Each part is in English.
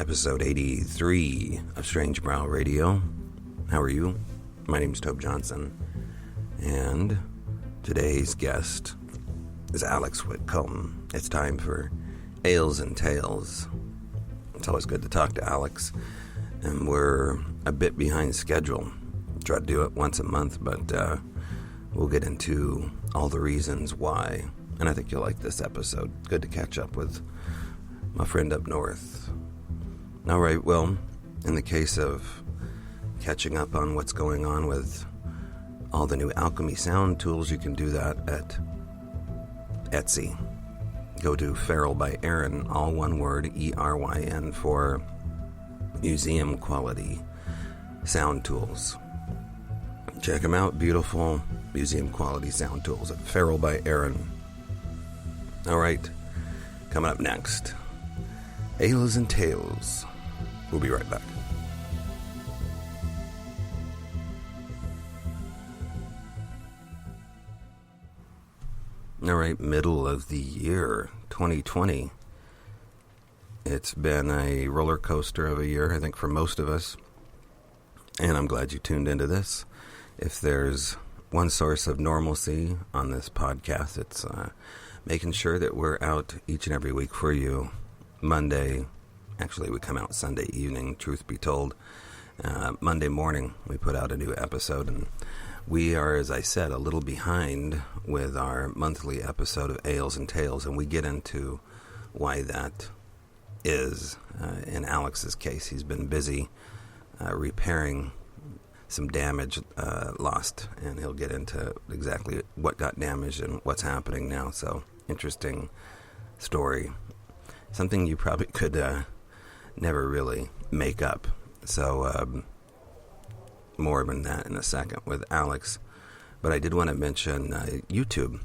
episode 83 of Strange Brow Radio. How are you? My name is Tobe Johnson, and today's guest is Alex Witcombe. It's time for Ales and Tales. It's always good to talk to Alex, and we're a bit behind schedule. Try to do it once a month, but we'll get into all the reasons why, and I think you'll like this episode. Good to catch up with my friend up north. All right, well, in the case of catching up on what's going on with all the new alchemy sound tools, you can do that at Etsy. Go to Feral by Aaron, all one word, E-R-Y-N, for museum quality sound tools. Check them out, beautiful museum quality sound tools at Feral by Aaron. All right, coming up next, Ales and Tales. We'll be right back. All right, middle of the year, 2020. It's been a roller coaster of a year, I think, for most of us. And I'm glad you tuned into this. If there's one source of normalcy on this podcast, it's making sure that we're out each and every week for you. Monday, actually we come out Sunday evening, truth be told. Monday morning we put out a new episode, and we are, as I said, a little behind with our monthly episode of Ales and Tales, and we get into why that is. In Alex's case, he's been busy repairing some damage lost, and he'll get into exactly what got damaged and what's happening now. So, interesting story. Something you probably could never really make up. So, more than that in a second with Alex. But I did want to mention YouTube.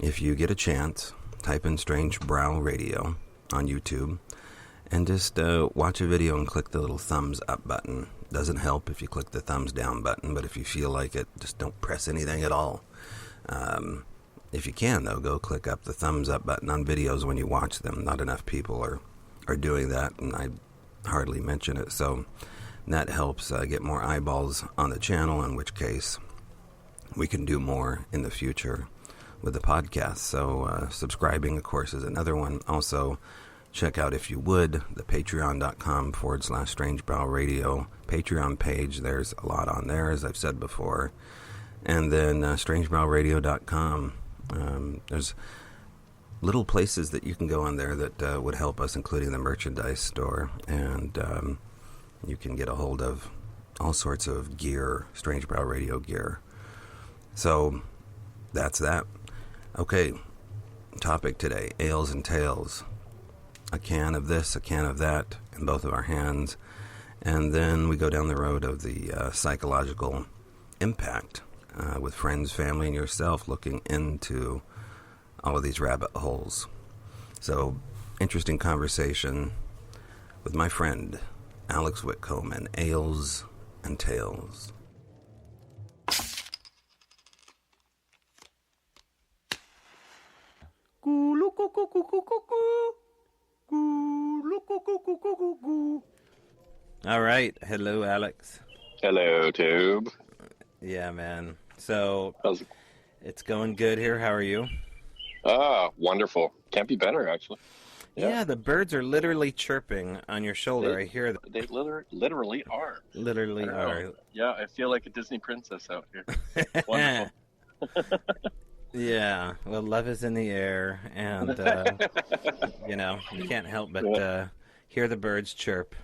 If you get a chance, type in Strange Brow Radio on YouTube and just watch a video and click the little thumbs up button. Doesn't help if you click the thumbs down button, but if you feel like it, just don't press anything at all. If you can, though, go click up the thumbs up button on videos when you watch them. Not enough people are doing that, and I hardly mention it. So that helps get more eyeballs on the channel, in which case we can do more in the future with the podcast. So subscribing, of course, is another one. Also, check out, if you would, the patreon.com/Strange Brow Radio Patreon page. There's a lot on there, as I've said before. And then strangebrowradio.com. There's little places that you can go on there that would help us, including the merchandise store. And you can get a hold of all sorts of gear, Strange Brow Radio gear. So that's that. Okay, topic today, Ales and Tales. A can of this, a can of that in both of our hands. And then we go down the road of the psychological impact with friends, family, and yourself, looking into all of these rabbit holes. So, interesting conversation with my friend Alex Witcombe and Ales and Tales. All right. Hello, Alex. Hello, Tobe. Yeah, man. So, it's going good here. How are you? Wonderful. Can't be better, actually. Yeah, the birds are literally chirping on your shoulder. I hear them. They literally are. Literally are. Know. Yeah, I feel like a Disney princess out here. Wonderful. Yeah, well, love is in the air, and, you can't help but hear the birds chirp.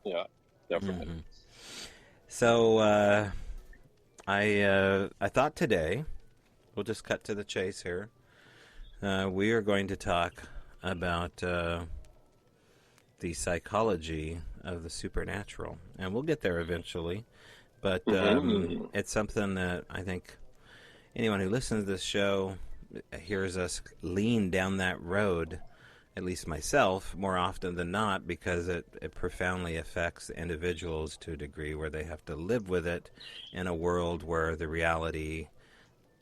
Yeah, definitely. Mm-hmm. So, I thought today, we'll just cut to the chase here, we are going to talk about the psychology of the supernatural, and we'll get there eventually, but it's something that I think anyone who listens to this show hears us lean down that road, at least myself, more often than not, because it profoundly affects individuals to a degree where they have to live with it in a world where the reality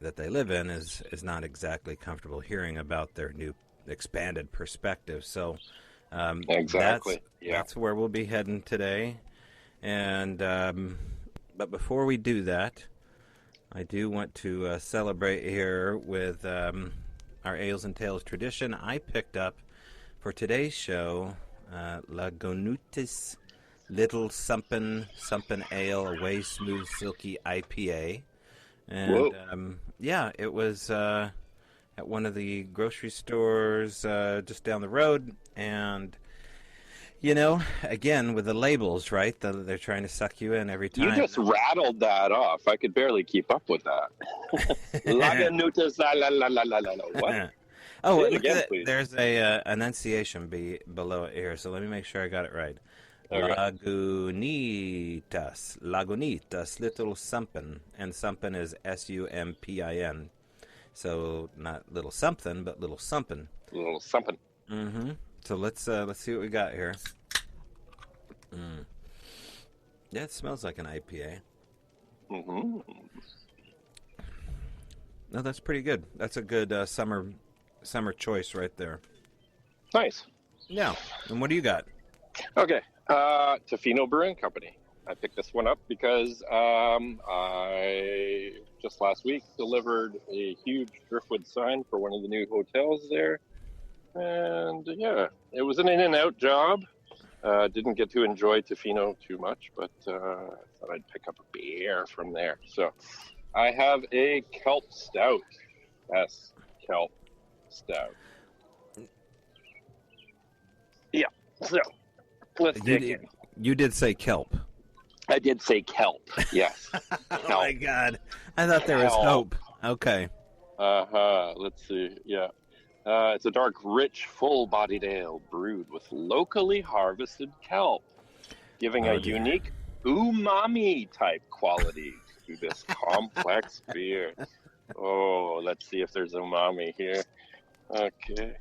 that they live in is not exactly comfortable hearing about their new expanded perspective. So Exactly. That's where we'll be heading today. And but before we do that, I do want to celebrate here with our Ales and Tales tradition. I picked up for today's show Lagunitas Little Something Ale, a way smooth, silky IPA. And it was at one of the grocery stores just down the road. And you know, again, with the labels, right? They're trying to suck you in every time. You just rattled that off. I could barely keep up with that. Lagunitas, what? Oh, Say it look again, at it. please. There's a enunciation below it here, so let me make sure I got it right. Okay. Lagunitas, little something, and something is SUMPIN. So not little something, but little something. Little something. Mm-hmm. So let's see what we got here. Yeah, it smells like an IPA. Mm-hmm. No, that's pretty good. That's a good summer choice right there. Nice. Yeah. And what do you got? Okay. Tofino Brewing Company. I picked this one up because I just last week delivered a huge driftwood sign for one of the new hotels there. And yeah, it was an in and out job. Didn't get to enjoy Tofino too much, but I thought I'd pick up a beer from there. So I have a Kelp Stout. Yes, Kelp Stout. Yeah, so let's dig in. You did say kelp. I did say kelp, yes. Oh my God. I thought there was hope. Okay. Let's see, yeah. It's a dark, rich, full-bodied ale brewed with locally harvested kelp, giving a unique umami-type quality to this complex beer. Oh, let's see if there's umami here. Okay.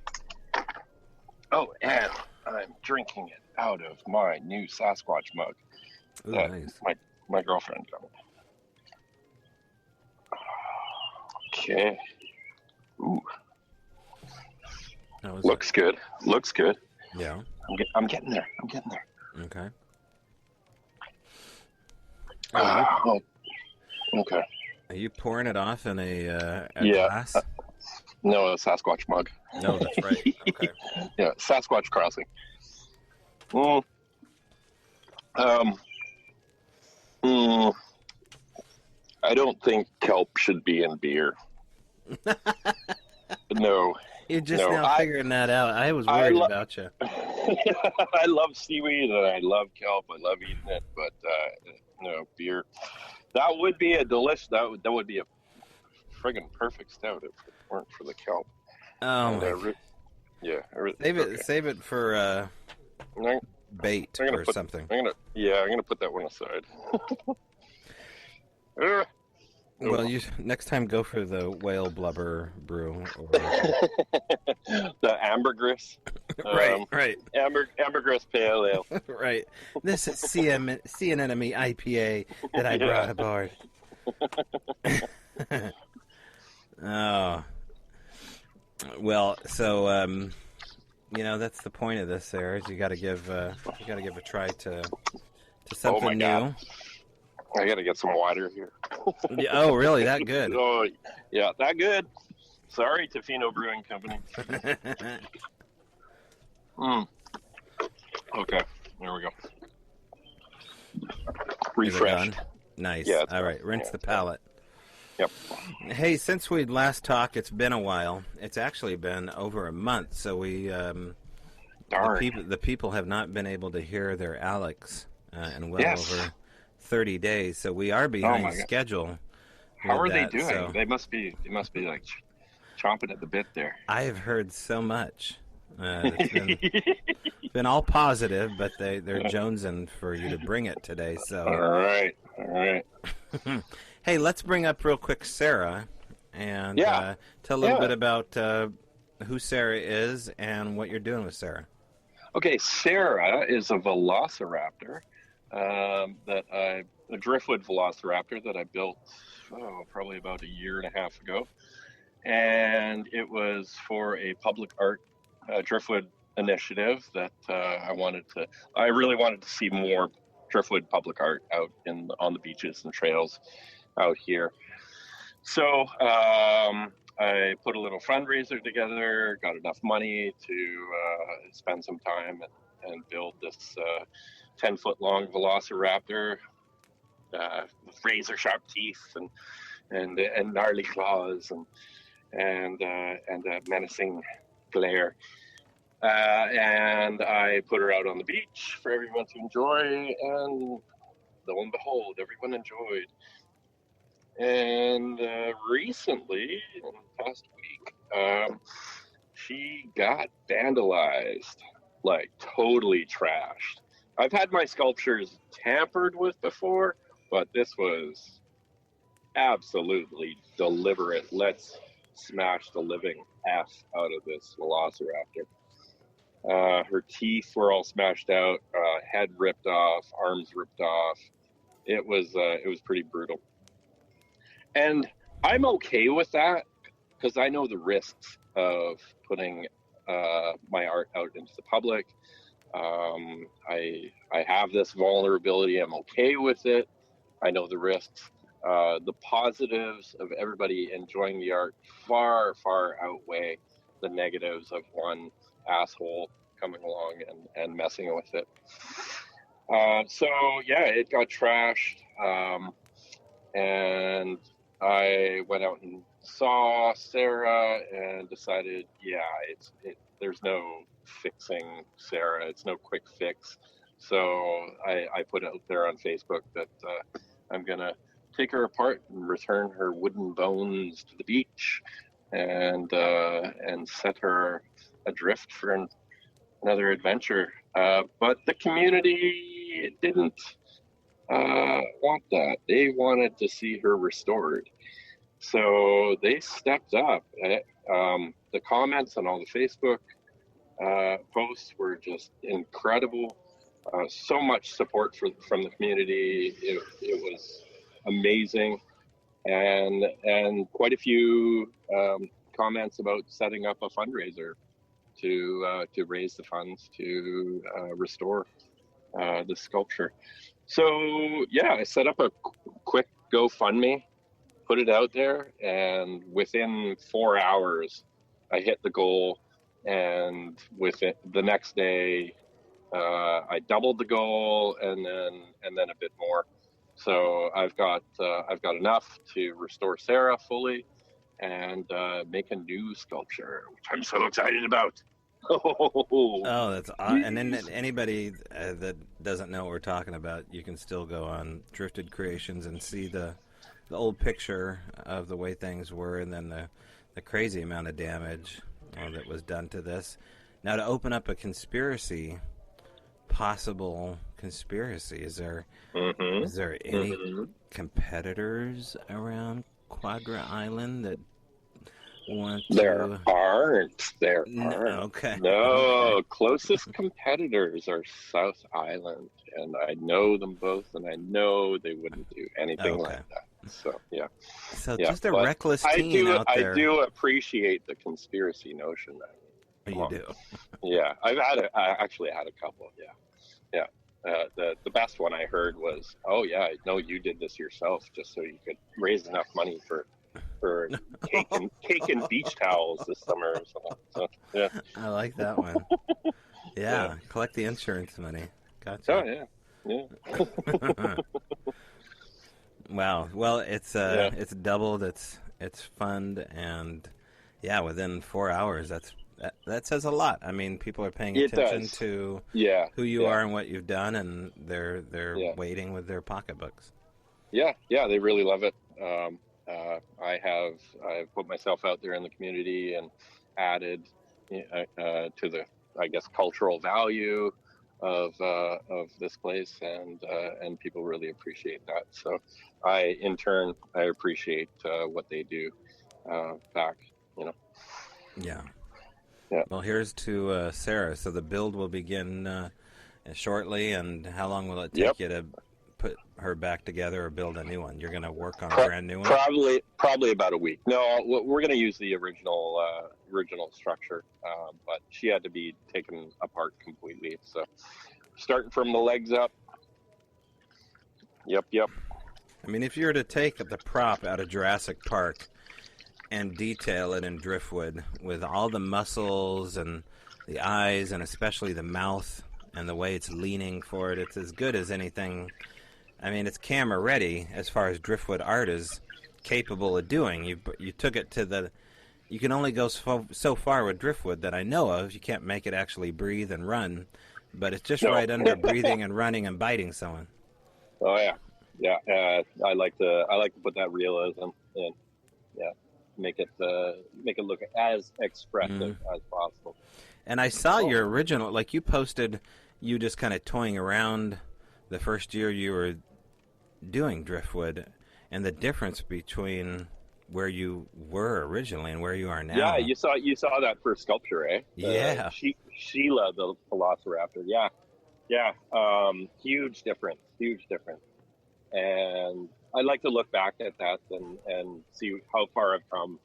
Oh, and I'm drinking it out of my new Sasquatch mug. Ooh, nice. My girlfriend got me. Okay. Ooh. Looks good. Looks good. Yeah. I'm getting there. Okay. Okay. Are you pouring it off in a glass? No, a Sasquatch mug. No, that's right. Okay. Yeah, Sasquatch crossing. I don't think kelp should be in beer. No. You're just now figuring that out. I was worried about you. I love seaweed and I love kelp. I love eating it, but no beer. That would be a that would be a friggin' perfect stout if it weren't for the kelp. Oh, Save it for bait or something. I'm gonna put that one aside. Well, you next time go for the whale blubber brew or the ambergris. Right. Ambergris pale ale. Right. This is sea anemone IPA that I brought aboard. Oh. Well, so that's the point of this. There is you got to give a try to something new. God. I got to get some water here. Yeah, oh, really? That good? Oh, yeah, that good. Sorry, Tofino Brewing Company. Okay, there we go. Refreshed. Nice. Yeah, all right, rinse the palate. Yep. Hey, since we'd last talked, it's been a while. It's actually been over a month, so we the people have not been able to hear their Alex in over 30 days, so we are behind schedule. How are they doing? So they must be like chomping at the bit there. I have heard so much. It's been all positive, but they're jonesing for you to bring it today. So all right. Hey, let's bring up real quick Sarah and tell a little bit about who Sarah is and what you're doing with Sarah. Okay, Sarah is a velociraptor. A driftwood velociraptor that I built probably about a year and a half ago, and it was for a public art driftwood initiative that I really wanted to see more driftwood public art out on the beaches and trails out here. So I put a little fundraiser together, got enough money to spend some time and build this 10-foot long velociraptor with razor sharp teeth and gnarly claws and a menacing glare. And I put her out on the beach for everyone to enjoy, and lo and behold, everyone enjoyed. And recently, in the past week, she got vandalized, like totally trashed. I've had my sculptures tampered with before, but this was absolutely deliberate. Let's smash the living F out of this velociraptor. Her teeth were all smashed out, head ripped off, arms ripped off. It was pretty brutal. And I'm okay with that because I know the risks of putting my art out into the public. I have this vulnerability. I'm okay with it. I know the risks. The positives of everybody enjoying the art far, far outweigh the negatives of one asshole coming along and messing with it. So yeah, it got trashed. And I went out and saw Sarah and decided, there's no fixing Sarah. It's no quick fix. So I put out there on Facebook that I'm going to take her apart and return her wooden bones to the beach and set her adrift for another adventure. But the community didn't want that. They wanted to see her restored. So they stepped up. The comments on all the Facebook posts were just incredible. So much support from the community. It was amazing. And quite a few comments about setting up a fundraiser to raise the funds to restore the sculpture. So yeah, I set up a quick GoFundMe, put it out there, and within 4 hours, I hit the goal. And with it, the next day, I doubled the goal, and then a bit more. So I've got enough to restore Sarah fully and make a new sculpture, which I'm so excited about. Oh, that's awesome. And then anybody that doesn't know what we're talking about, you can still go on Drifted Creations and see the old picture of the way things were, and then the crazy amount of damage that was done to this. Now, to open up a possible conspiracy, is there any competitors around Quadra Island that want to... There aren't. Okay. No, okay. Closest competitors are South Island, and I know them both, and I know they wouldn't do anything like that. So, yeah. So just a reckless teen out there. I do appreciate the conspiracy notion. You do? Yeah. I actually had a couple, yeah. The best one I heard was, oh, yeah, I know you did this yourself just so you could raise enough money for cake and beach towels this summer or something. So, yeah. I like that one. Yeah. Collect the insurance money. Gotcha. Oh, yeah. Wow. Well, it's doubled. It's fun, and within 4 hours, that says a lot. I mean, people are paying attention to who you are and what you've done, and they're waiting with their pocketbooks. Yeah, they really love it. I've put myself out there in the community and added to the, I guess, cultural value of this place, and people really appreciate that. So in turn I appreciate what they do back. Yeah. Well, here's to Sarah. So the build will begin shortly, and how long will it take you to put her back together or build a new one? You're going to work on a brand new one? Probably about a week. No, we're going to use the original structure, but she had to be taken apart completely. So starting from the legs up. Yep. I mean, if you were to take the prop out of Jurassic Park and detail it in driftwood with all the muscles and the eyes and especially the mouth and the way it's leaning forward, it's as good as anything. I mean, it's camera ready as far as driftwood art is capable of doing. You took it to the... You can only go so far with driftwood that I know of. You can't make it actually breathe and run, but it's just right under breathing and running and biting someone. Oh yeah. I like to put that realism in. Yeah, make it look as expressive as possible. And I saw your original, like you posted, you just kind of toying around the first year you were doing driftwood, and the difference between where you were originally and where you are now. Yeah, you saw that first sculpture, eh? Yeah. Sheila the Velociraptor. Yeah. Huge difference. And I like to look back at that and see how far I've come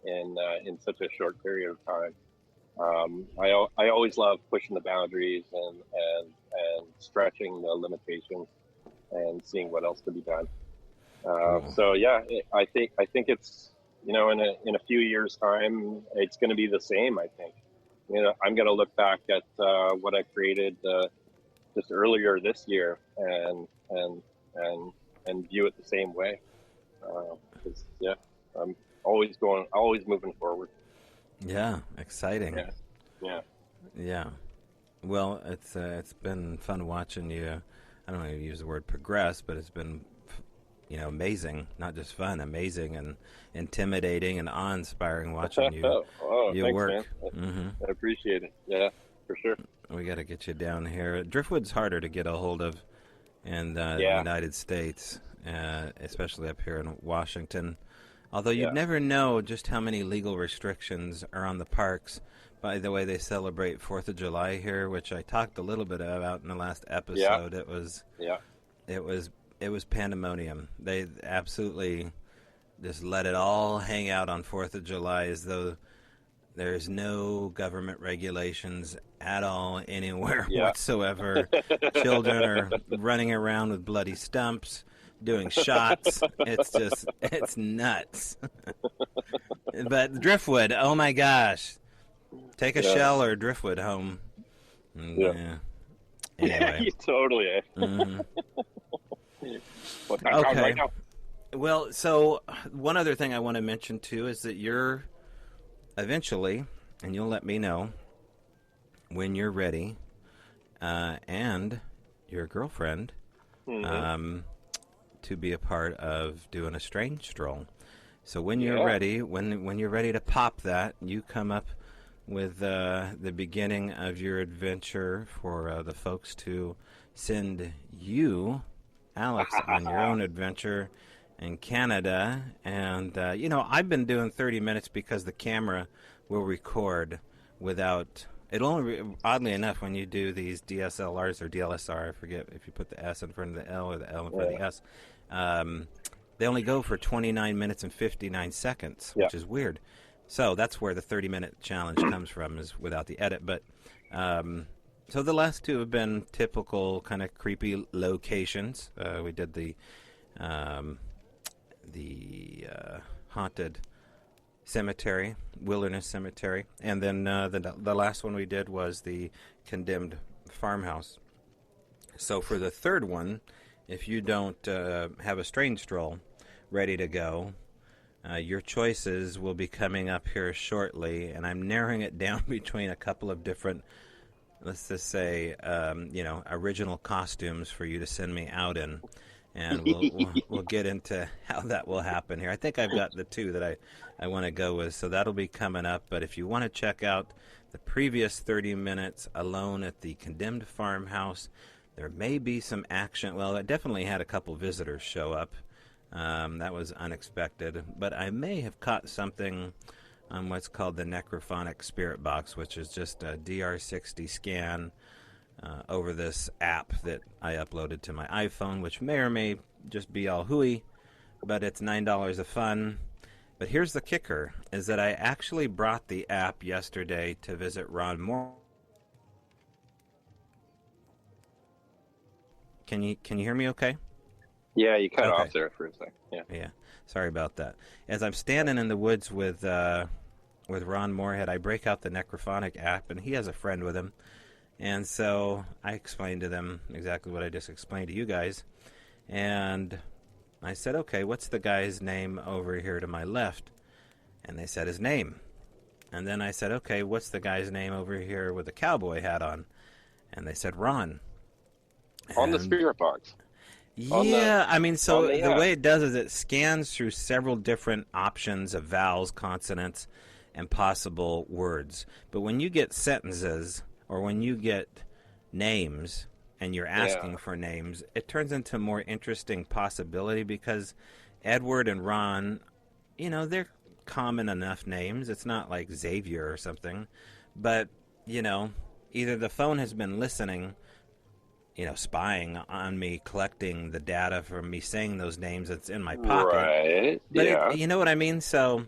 in such a short period of time. I always love pushing the boundaries and stretching the limitations and seeing what else could be done. So yeah, I think it's, in a few years time, it's going to be the same. I think, I'm going to look back at what I created just earlier this year and view it the same way. I'm always moving forward. Yeah, exciting. Yeah. Well, it's been fun watching you. I don't know if you use the word progress, but it's been, amazing. Not just fun, amazing and intimidating and awe-inspiring watching you. Thanks, work. Man. I appreciate it. Yeah, for sure. We got to get you down here. Driftwood's harder to get a hold of in the United States, especially up here in Washington. Although you'd never know just how many legal restrictions are on the parks by the way they celebrate 4th of July here, which I talked a little bit about in the last episode. It was pandemonium. They absolutely just let it all hang out on 4th of July as though there's no government regulations at all anywhere whatsoever. Children are running around with bloody stumps, doing shots. It's nuts. But driftwood, oh my gosh. Take a shell or driftwood home. Anyway. Totally. Okay. Right now? Well, so one other thing I want to mention too is that you're eventually, and you'll let me know when you're ready, and your girlfriend, to be a part of doing a strange stroll. So when you're ready, when you're ready to pop that, you come up with the beginning of your adventure for the folks to send you, Alex, on your own adventure in Canada. And, I've been doing 30 minutes because the camera will record without... It'll only, oddly enough, when you do these DSLRs or DLSR, I forget if you put the S in front of the L or the L in front of the S, they only go for 29 minutes and 59 seconds, which is weird. So that's where the 30-minute challenge comes from, is without the edit. But so the last two have been typical kind of creepy locations. We did the haunted cemetery, wilderness cemetery, and then the last one we did was the condemned farmhouse. So for the third one, if you don't have a strange stroll ready to go, your choices will be coming up here shortly, and I'm narrowing it down between a couple of different, let's just say, original costumes for you to send me out in, and we'll get into how that will happen here. I think I've got the two that I want to go with, so that'll be coming up. But if you want to check out the previous 30 minutes alone at the condemned farmhouse, there may be some action. Well, I definitely had a couple visitors show up. That was unexpected, but I may have caught something on what's called the necrophonic spirit box, which is just a DR60 scan over this app that I uploaded to my iPhone, which may or may just be all hooey, but it's $9 of fun. But here's the kicker, is that I actually brought the app yesterday to visit Ron Moore. Can you hear me okay? Yeah, you cut off there for a second. Yeah. Sorry about that. As I'm standing in the woods with Ron Moorhead, I break out the Necrophonic app, and he has a friend with him. And so I explained to them exactly what I just explained to you guys. And I said, okay, what's the guy's name over here to my left? And they said his name. And then I said, okay, what's the guy's name over here with the cowboy hat on? And they said Ron. On the spirit box. Yeah, I mean, so the way it does is it scans through several different options of vowels, consonants, and possible words. But when you get sentences or when you get names and you're asking for names, it turns into a more interesting possibility because Edward and Ron, you know, they're common enough names. It's not like Xavier or something. But, you know, either the phone has been listening, you know, spying on me, collecting the data from me saying those names that's in my pocket. Right, but you know what I mean? So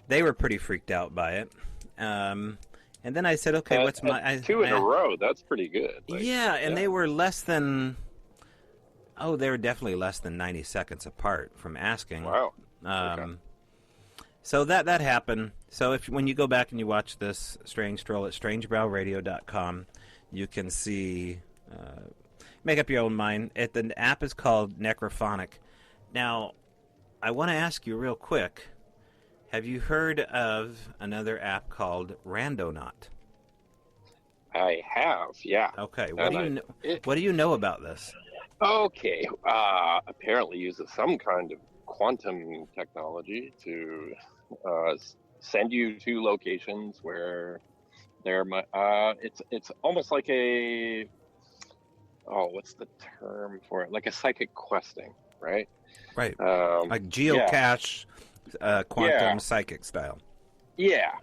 they were pretty freaked out by it. And then I said, okay, what's my... two in a row, that's pretty good. Like, and they were less than... Oh, they were definitely less than 90 seconds apart from asking. Wow. Okay. So that happened. So when you go back and you watch this Strange Stroll at strangebrowradio.com, you can see... make up your own mind. The app is called Necrophonic. Now, I want to ask you real quick, have you heard of another app called Randonaut? I have, yeah. Okay, what do you know about this? Okay, apparently uses some kind of quantum technology to send you to locations where there might... it's almost like a... Oh, what's the term for it? Like a psychic questing, right? Right. Like geocache, quantum psychic style. Yeah,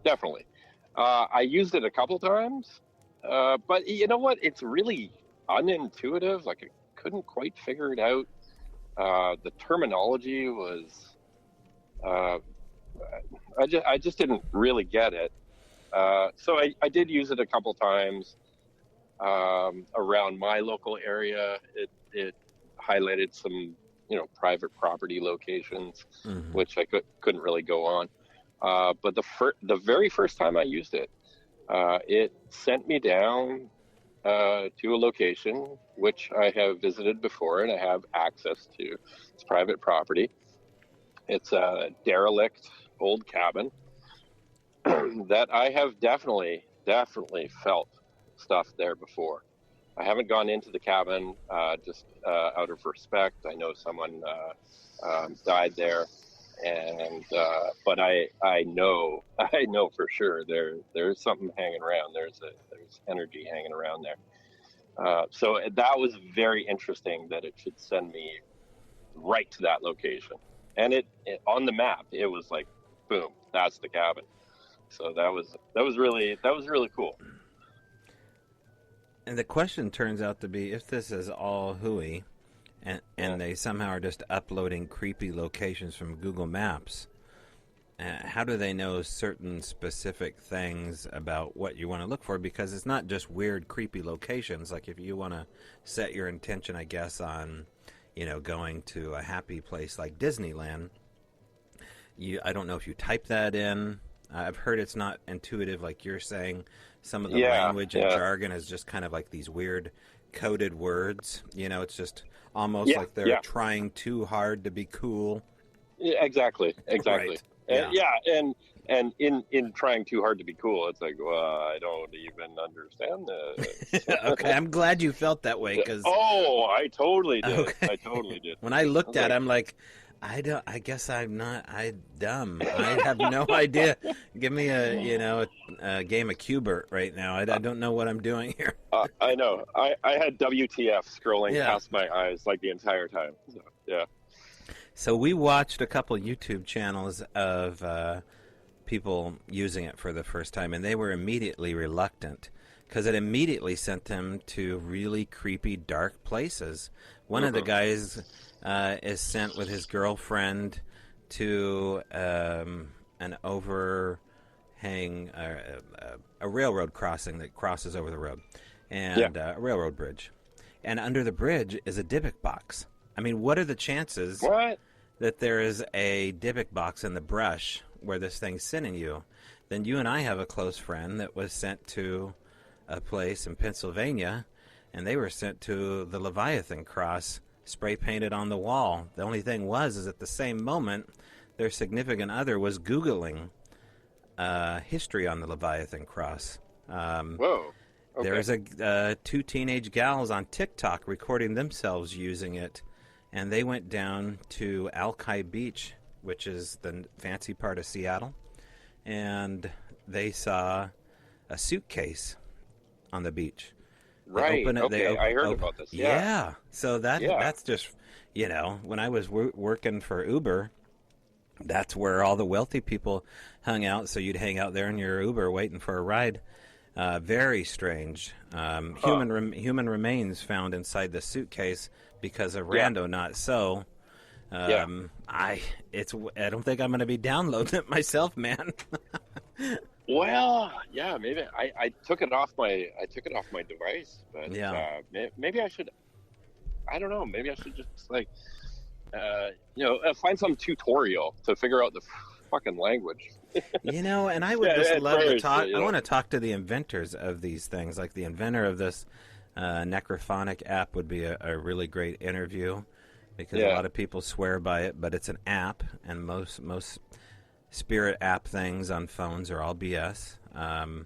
definitely. I used it a couple times, but you know what? It's really unintuitive. Like, I couldn't quite figure it out. The terminology was... I just didn't really get it. So I did use it a couple times. Around my local area, it highlighted some, private property locations, which I couldn't really go on. But the very first time I used it, it sent me down to a location which I have visited before and I have access to. It's private property. It's a derelict old cabin that I have definitely felt stuff there before. I haven't gone into the cabin just out of respect. I know someone died there, and but I know for sure there's something hanging around. There's energy hanging around there. So that was very interesting that it should send me right to that location, and it on the map it was like, boom, that's the cabin. So that was really cool. And the question turns out to be, if this is all hooey, and they somehow are just uploading creepy locations from Google Maps, how do they know certain specific things about what you want to look for? Because it's not just weird, creepy locations. Like if you want to set your intention, I guess, on, going to a happy place like Disneyland, I don't know if you type that in. I've heard it's not intuitive like you're saying. Some of the language and jargon is just kind of like these weird coded words. It's just almost like they're trying too hard to be cool. Yeah, exactly. Right. And in trying too hard to be cool, it's like, well, I don't even understand this. Okay, I'm glad you felt that way. I totally did. Okay. I totally did. When I looked at it, I'm like, I guess I'm not. I'm dumb. I have no idea. Give me a game of Q*bert right now. I don't know what I'm doing here. I know. I had WTF scrolling past my eyes like the entire time. So, yeah. So we watched a couple YouTube channels of people using it for the first time, and they were immediately reluctant because it immediately sent them to really creepy, dark places. One of the guys is sent with his girlfriend to an overhang, a railroad crossing that crosses over the road, and a railroad bridge. And under the bridge is a Dybbuk box. I mean, what are the chances that there is a Dybbuk box in the brush where this thing's sending you? Then you and I have a close friend that was sent to a place in Pennsylvania, and they were sent to the Leviathan cross, spray painted on the wall. The only thing is at the same moment, their significant other was Googling history on the Leviathan cross. Whoa. Okay. There's two teenage gals on TikTok recording themselves using it, and they went down to Alki Beach, which is the fancy part of Seattle, and they saw a suitcase on the beach. Right. I heard about this. Yeah. So that's just, when I was working for Uber, that's where all the wealthy people hung out. So you'd hang out there in your Uber waiting for a ride. Very strange. Human remains found inside the suitcase because of rando not so. I don't think I'm going to be downloading it myself, man. Well, yeah, maybe I took it off my device, but maybe I should. I don't know. Maybe I should just find some tutorial to figure out the fucking language. And I would just love to talk. I want to talk to the inventors of these things. Like the inventor of this necrophonic app would be a really great interview, because a lot of people swear by it, but it's an app, and most spirit app things on phones are all BS. And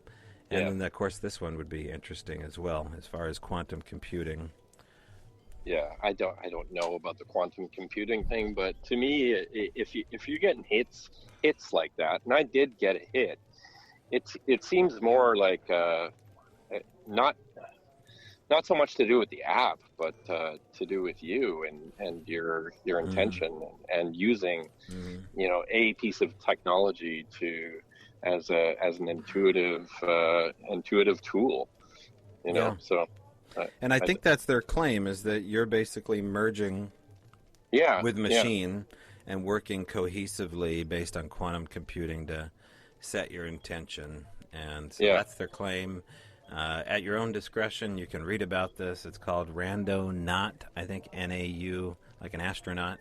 then, of course, this one would be interesting as well, as far as quantum computing. Yeah, I don't know about the quantum computing thing, but to me, if you're getting hits like that, and I did get a hit, it seems more like not so much to do with the app, but to do with you and your intention and using a piece of technology as an intuitive tool, so. And I think that's their claim, is that you're basically merging with machine and working cohesively based on quantum computing to set your intention. And so that's their claim. At your own discretion, you can read about this. It's called Randonaut, I think N-A-U, like an astronaut.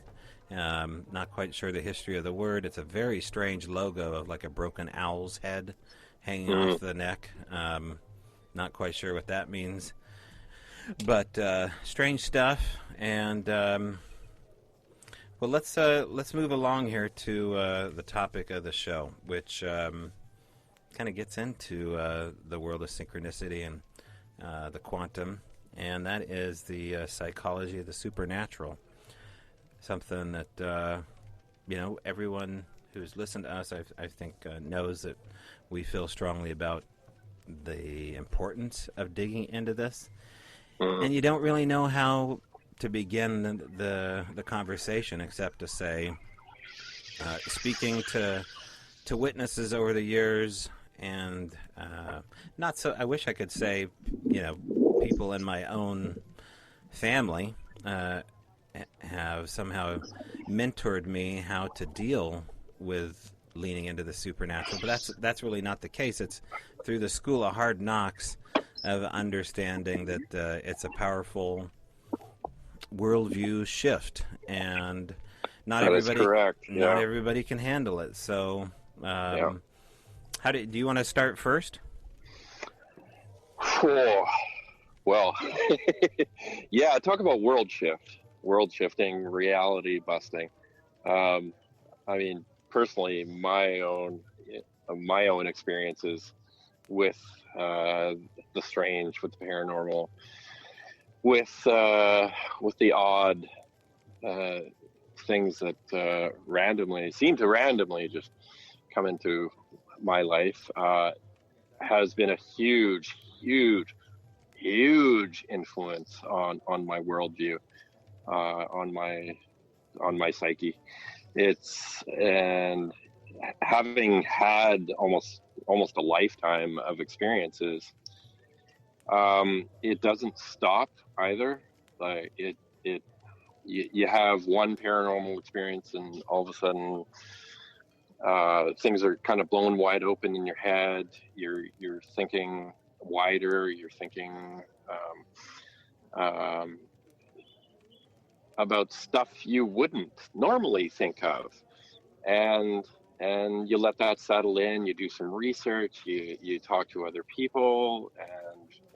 Not quite sure the history of the word. It's a very strange logo of like a broken owl's head hanging off the neck. Not quite sure what that means. But strange stuff, and well, let's move along here to the topic of the show, which kind of gets into the world of synchronicity and the quantum, and that is the psychology of the supernatural. Something that everyone who's listened to us, I think, knows that we feel strongly about the importance of digging into this. And you don't really know how to begin the conversation, except to say, speaking to witnesses over the years, and not so. I wish I could say, people in my own family have somehow mentored me how to deal with leaning into the supernatural, but that's really not the case. It's through the school of hard knocks of understanding that it's a powerful worldview shift, and not everybody can handle it. So, how do you want to start first? Well, talk about world shifting, reality busting. I mean, personally, my own experiences with the strange, with the paranormal, with the odd things that seem to randomly just come into my life, has been a huge influence on my worldview, on my psyche. And having had almost a lifetime of experiences, It doesn't stop either. Like you have one paranormal experience, and all of a sudden, things are kind of blown wide open in your head. You're thinking wider. You're thinking about stuff you wouldn't normally think of, and you let that settle in. You do some research. You talk to other people,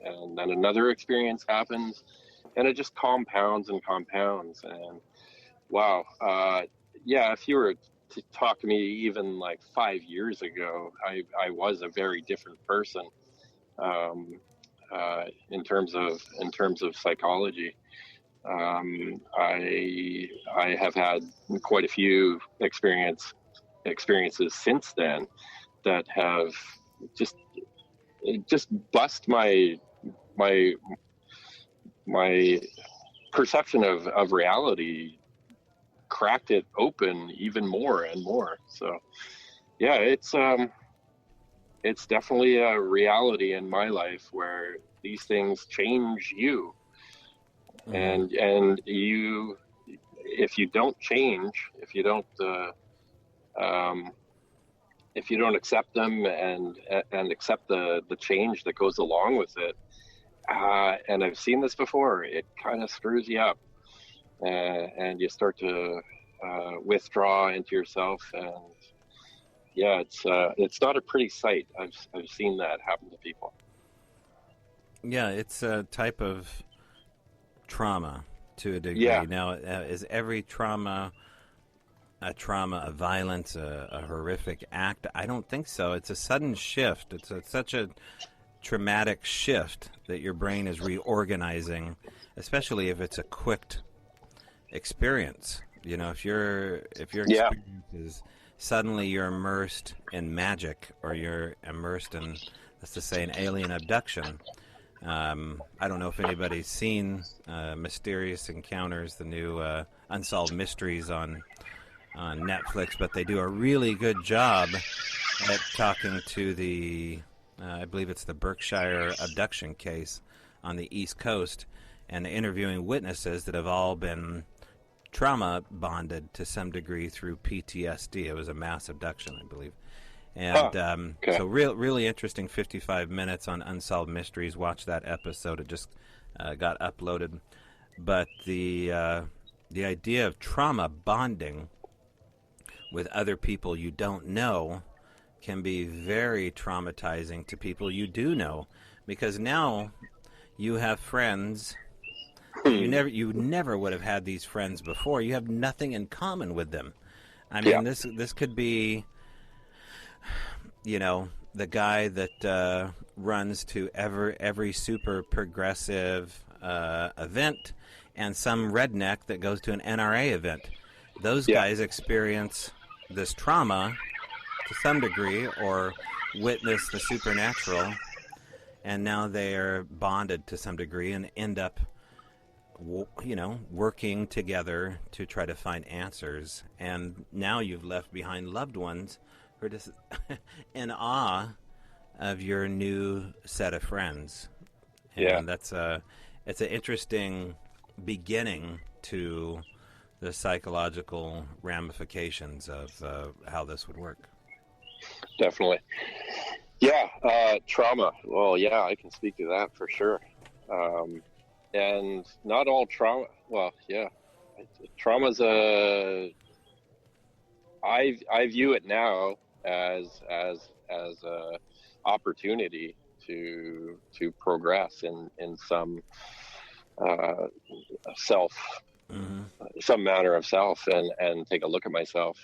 and then another experience happens, and it just compounds and compounds. And wow, yeah, if you were to talk to me even like 5 years ago, I was a very different person, in terms of psychology. I have had quite a few experiences since then that have just bust my perception of reality, cracked it open even more and more. So yeah, it's definitely a reality in my life where these things change you. And you, if you don't change, if you don't accept them and accept the change that goes along with it, and I've seen this before, it kind of screws you up, and you start to withdraw into yourself, and yeah, it's not a pretty sight. I've seen that happen to people. Yeah, it's a type of trauma to a degree. Yeah. Now, is every trauma a trauma of violence, a horrific act? I don't think so. It's a sudden shift. It's such a traumatic shift that your brain is reorganizing, especially if it's a quick experience. You know, if your experience is suddenly you're immersed in magic, or you're immersed in, let's just say, an alien abduction. I don't know if anybody's seen Mysterious Encounters, the new Unsolved Mysteries on Netflix, but they do a really good job at talking to the, I believe it's the Berkshire abduction case on the East Coast, and interviewing witnesses that have all been trauma bonded to some degree through PTSD. It was a mass abduction, I believe. And so really interesting 55 minutes on Unsolved Mysteries. Watch that episode. It just got uploaded. But the idea of trauma bonding with other people you don't know can be very traumatizing to people you do know, because now you have friends. You never would have had these friends before. You have nothing in common with them. I mean, this could be, you know, the guy that runs to every super progressive event, and some redneck that goes to an NRA event. Those guys experience this trauma to some degree, or witness the supernatural, and now they are bonded to some degree and end up, you know, working together to try to find answers. And now you've left behind loved ones who are just in awe of your new set of friends. And it's an interesting beginning to the psychological ramifications of how this would work. Definitely. Yeah, trauma. Well, yeah, I can speak to that for sure. And not all trauma. Well, yeah, trauma's I view it now as a opportunity to progress in some self, some manner of self, and take a look at myself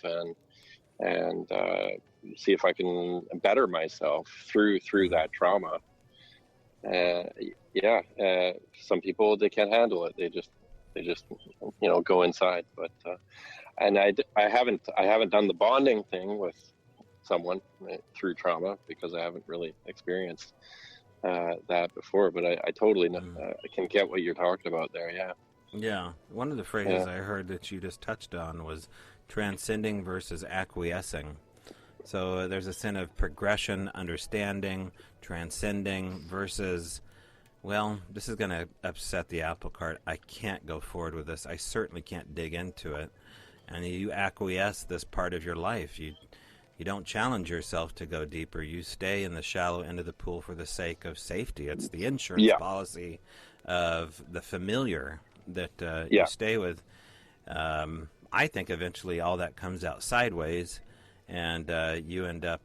and see if I can better myself through that trauma. Some people, they can't handle it. They just you know, go inside. But and I haven't done the bonding thing with someone through trauma, because I haven't really experienced that before. But I totally I can get what you're talking about there. Yeah. One of the phrases I heard that you just touched on was transcending versus acquiescing. So there's a sense of progression, understanding, transcending, versus well, this is going to upset the apple cart. I can't go forward with this. I certainly can't dig into it. And you acquiesce this part of your life. You don't challenge yourself to go deeper. You stay in the shallow end of the pool for the sake of safety. It's the insurance policy of the familiar that you stay with. I think eventually all that comes out sideways, and you end up,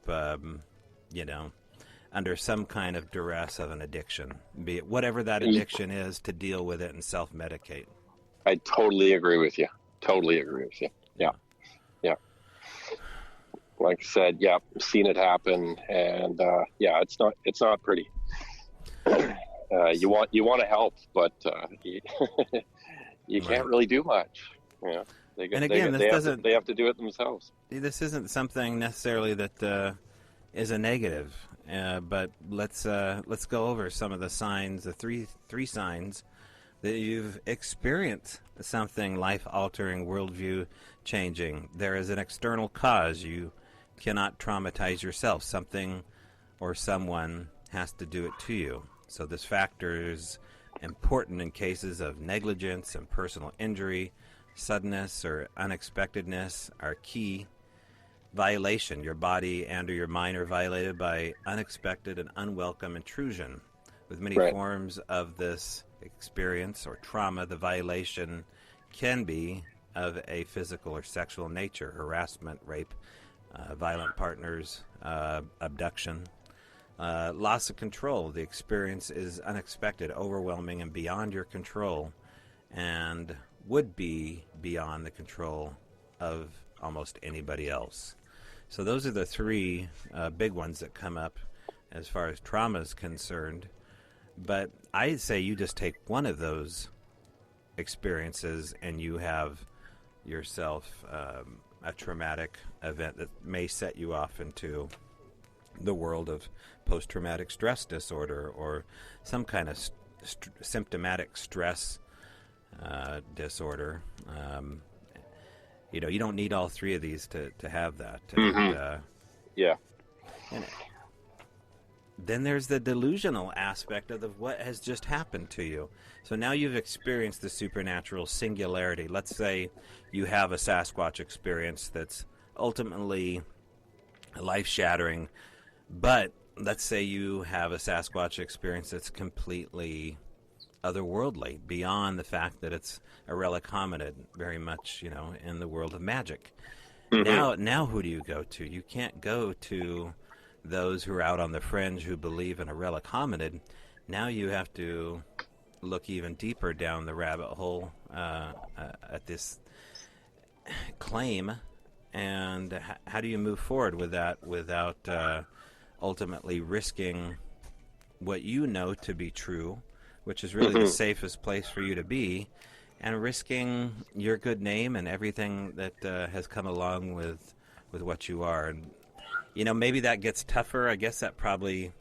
under some kind of duress of an addiction, be it whatever that addiction is, to deal with it and self-medicate. I totally agree with you. Yeah. Like I said, seen it happen, and it's not pretty. You want to help, but you can't really do much. They have to do it themselves. This isn't something necessarily that is a negative, but let's go over some of the signs, the three signs that you've experienced something life-altering, worldview-changing. There is an external cause. You cannot traumatize yourself. Something or someone has to do it to you. So this factor is important in cases of negligence and personal injury. Suddenness or unexpectedness are key. Violation. Your body and or your mind are violated by unexpected and unwelcome intrusion. With many forms of this experience or trauma, the violation can be of a physical or sexual nature: harassment, rape, violent partners, abduction. Loss of control. The experience is unexpected, overwhelming, and beyond your control, and would be beyond the control of almost anybody else. So those are the three big ones that come up as far as trauma is concerned. But I'd say you just take one of those experiences and you have yourself a traumatic event that may set you off into the world of post-traumatic stress disorder or some kind of symptomatic stress disorder. You don't need all three of these to have that. And, and then there's the delusional aspect of what has just happened to you. So now you've experienced the supernatural singularity. Let's say you have a Sasquatch experience that's ultimately life-shattering, but let's say you have a Sasquatch experience that's completely otherworldly, beyond the fact that it's a relic hominid, very much, in the world of magic. Now who do you go to? You can't go to those who are out on the fringe who believe in a relic hominid. Now you have to look even deeper down the rabbit hole at this claim, and how do you move forward with that without ultimately risking what you know to be true, which is really the safest place for you to be, and risking your good name and everything that has come along with what you are. And maybe that gets tougher. I guess that probably,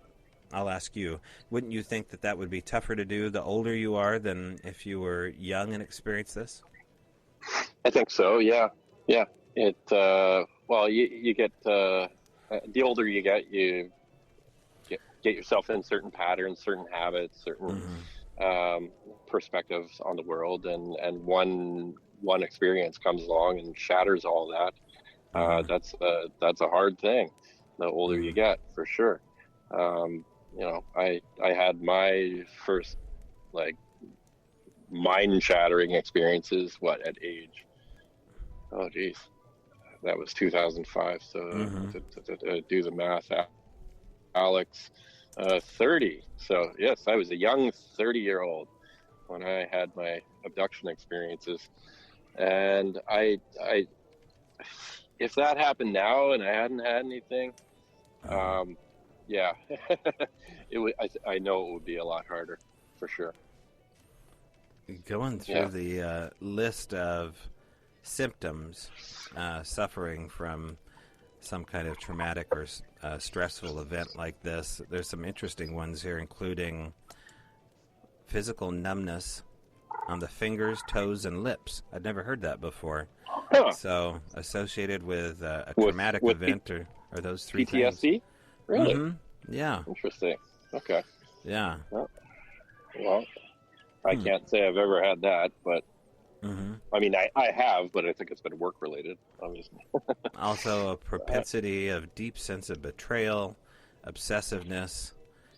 I'll ask you, wouldn't you think that would be tougher to do the older you are than if you were young and experienced this? I think so, yeah. It, you get, the older you get, you get yourself in certain patterns, certain habits, certain perspectives on the world, and one experience comes along and shatters all that. That's a hard thing. The older you get, for sure. I had my first mind shattering experiences at age, that was 2005. So to do the math, Alex, 30. So yes, I was a young 30-year-old when I had my abduction experiences, and I if that happened now and I hadn't had anything, it would. I know it would be a lot harder, for sure. Going through the list of symptoms, suffering from some kind of traumatic or stressful event like this, there's some interesting ones here, including physical numbness on the fingers, toes, and lips. I'd never heard that before. Huh. So, associated with a traumatic event, or those three PTSD? things. Really? Yeah. Interesting. Okay. Yeah. Well, Well, I can't say I've ever had that, but I mean, I have, but I think it's been work related, obviously. Also, a propensity of deep sense of betrayal, obsessiveness,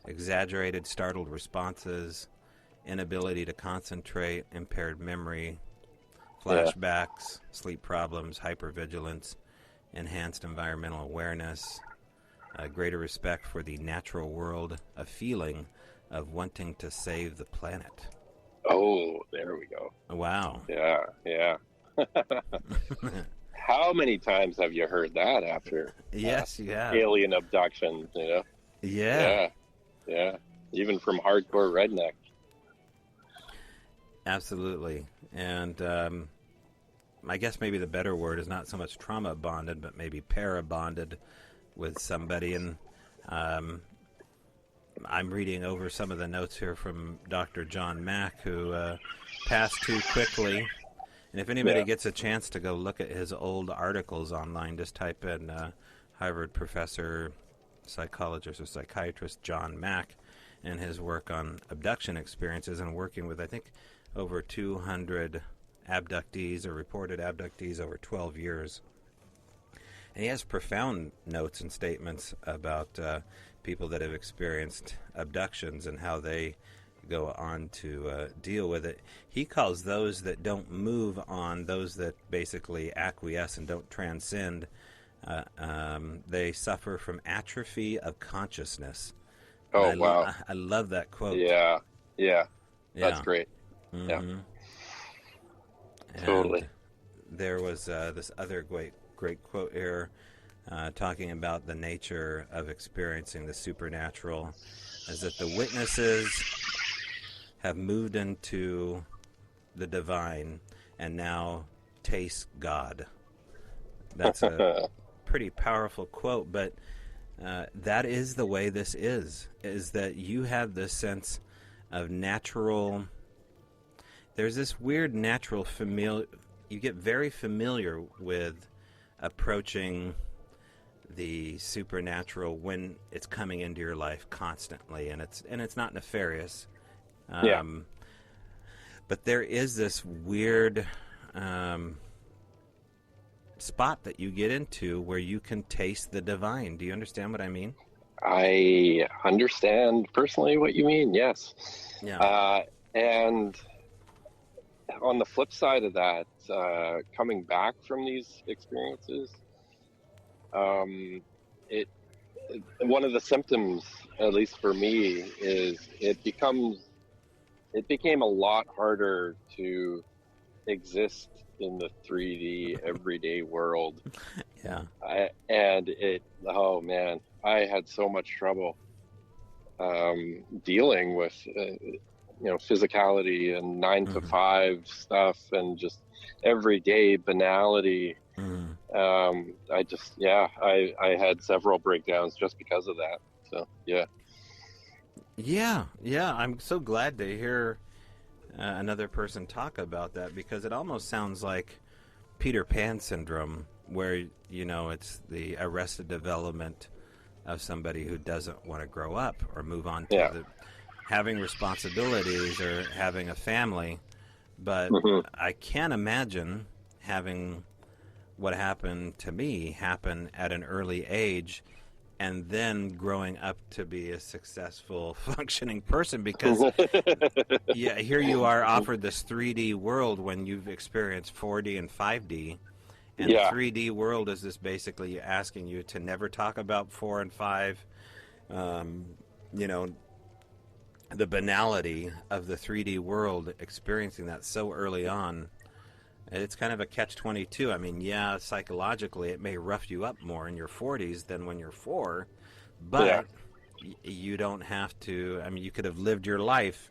exaggerated startled responses, inability to concentrate, impaired memory, flashbacks, sleep problems, hypervigilance, enhanced environmental awareness, a greater respect for the natural world, a feeling of wanting to save the planet. Oh, there we go. Wow. Yeah. How many times have you heard that after Yes, you have. alien abductions, you know? Yeah. Yeah. Even from hardcore redneck. Absolutely. And I guess maybe the better word is not so much trauma bonded, but maybe para bonded with somebody. And I'm reading over some of the notes here from Dr. John Mack, who passed too quickly. And if anybody gets a chance to go look at his old articles online, just type in Harvard professor, psychologist, or psychiatrist John Mack and his work on abduction experiences, and working with, I think, over 200 abductees or reported abductees over 12 years. And he has profound notes and statements about people that have experienced abductions and how they go on to deal with it. He calls those that don't move on, those that basically acquiesce and don't transcend, they suffer from atrophy of consciousness. Oh, wow. I love that quote. Yeah. That's great. Mm-hmm. Yeah. And totally. There was this other great quote here talking about the nature of experiencing the supernatural, is that the witnesses have moved into the divine and now taste God. That's a pretty powerful quote, but that is the way this is that you have this sense of natural, there's this weird natural you get very familiar with approaching the supernatural when it's coming into your life constantly, and it's not nefarious. But there is this weird spot that you get into where you can taste the divine. Do you understand what I mean? I understand personally what you mean, yes. Yeah. And on the flip side of that, coming back from these experiences, one of the symptoms, at least for me, is it became a lot harder to exist in the 3D everyday world. Yeah. Oh man, I had so much trouble dealing with physicality and 9 to 5 stuff and just everyday banality. I had several breakdowns just because of that. So Yeah, I'm so glad to hear another person talk about that, because it almost sounds like Peter Pan syndrome, where, it's the arrested development of somebody who doesn't want to grow up or move on to having responsibilities or having a family. But I can't imagine having what happened to me happen at an early age and then growing up to be a successful, functioning person, because here you are offered this 3D world when you've experienced 4D and 5D. And the 3D world is this basically asking you to never talk about 4 and 5. The banality of the 3D world, experiencing that so early on. It's kind of a catch-22. I mean, psychologically it may rough you up more in your 40s than when you're 4, but you don't have to. I mean, you could have lived your life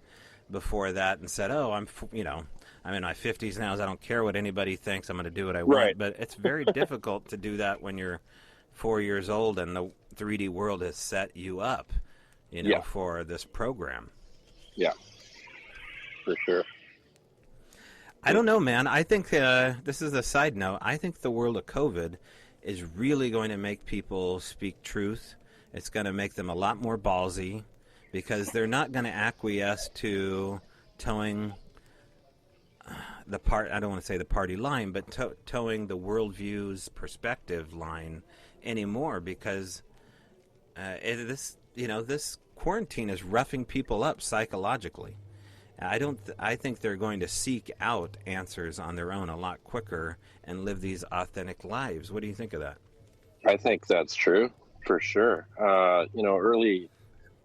before that and said, I'm in my 50s now, so I don't care what anybody thinks. I'm going to do what I want. Right. But it's very difficult to do that when you're 4 years old and the 3D world has set you up, for this program. Yeah, for sure. I don't know, man. I think this is a side note. I think the world of COVID is really going to make people speak truth. It's going to make them a lot more ballsy. because they're not going to acquiesce to towing I don't want to say the party line, but towing the worldview's perspective line anymore, because this quarantine is roughing people up psychologically. I think they're going to seek out answers on their own a lot quicker and live these authentic lives. What do you think of that? I think that's true for sure.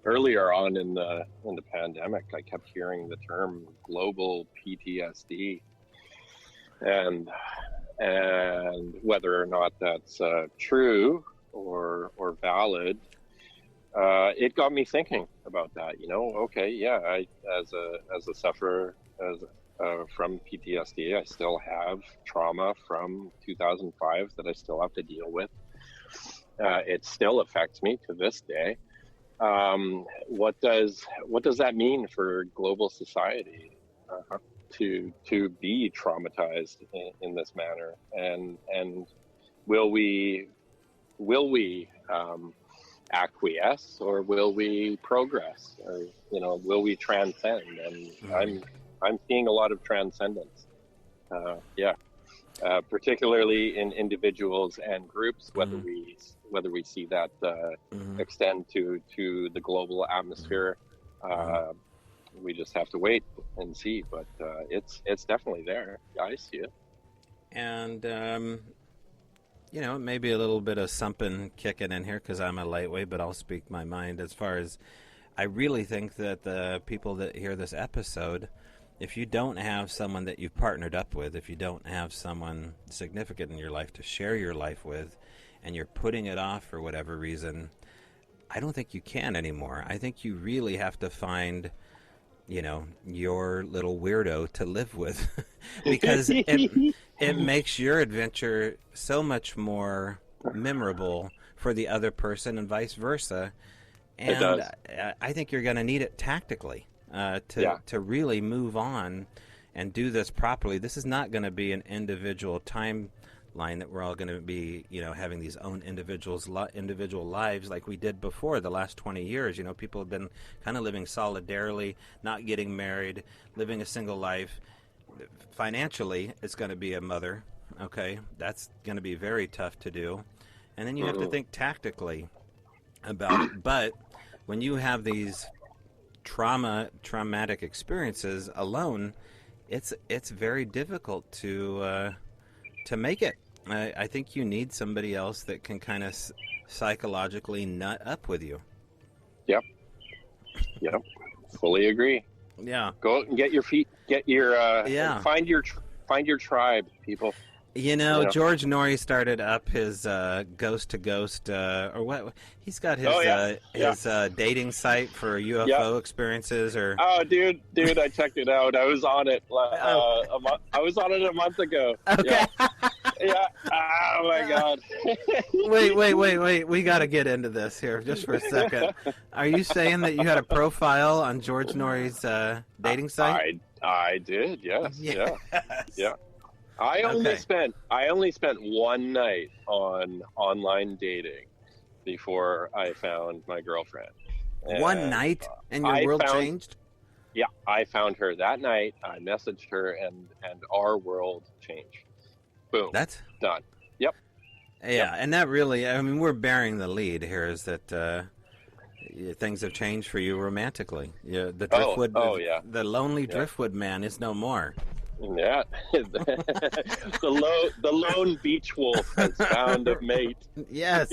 Earlier on in the pandemic, I kept hearing the term global PTSD, and whether or not that's true or valid, it got me thinking about that. Okay, yeah, I as a sufferer from PTSD, I still have trauma from 2005 that I still have to deal with. It still affects me to this day. What does that mean for global society to be traumatized in this manner? And will we acquiesce, or will we progress, or will we transcend? And I'm seeing a lot of transcendence. Particularly in individuals and groups, whether we see that extend to the global atmosphere. We just have to wait and see, but it's definitely there. I see it. And maybe a little bit of something kicking in here because I'm a lightweight, but I'll speak my mind. As far as I really think that the people that hear this episode, if you don't have someone that you've partnered up with, if you don't have someone significant in your life to share your life with, and you're putting it off for whatever reason, I don't think you can anymore. I think you really have to find, your little weirdo to live with because it makes your adventure so much more memorable for the other person and vice versa. And I think you're going to need it tactically. To really move on and do this properly. This is not going to be an individual timeline that we're all going to be, having these own individual lives like we did before the last 20 years. People have been kind of living solidarily, not getting married, living a single life. Financially, it's going to be a mother, okay? That's going to be very tough to do. And then you have to think tactically about it. But when you have these traumatic experiences alone, it's very difficult to make it. I think you need somebody else that can kind of psychologically nut up with you. Yep, fully agree. Yeah, go out and get your find your tribe, people. George Norrie started up his ghost to ghost, or what? He's got his dating site for UFO experiences. Or dude, I checked it out. I was on it. I was on it a month ago. Okay. Yeah. Oh my God. Wait. We got to get into this here just for a second. Are you saying that you had a profile on George Norrie's dating site? I did. Yes. Yeah. I only spent one night on online dating before I found my girlfriend. One night, and your world changed? Yeah, I found her that night. I messaged her, and our world changed. Boom. That's done. Yep. Yeah, and that really, we're bearing the lead here, is that things have changed for you romantically. The driftwood, the lonely driftwood man is no more. Yeah, the lone beach wolf has found a mate. Yes.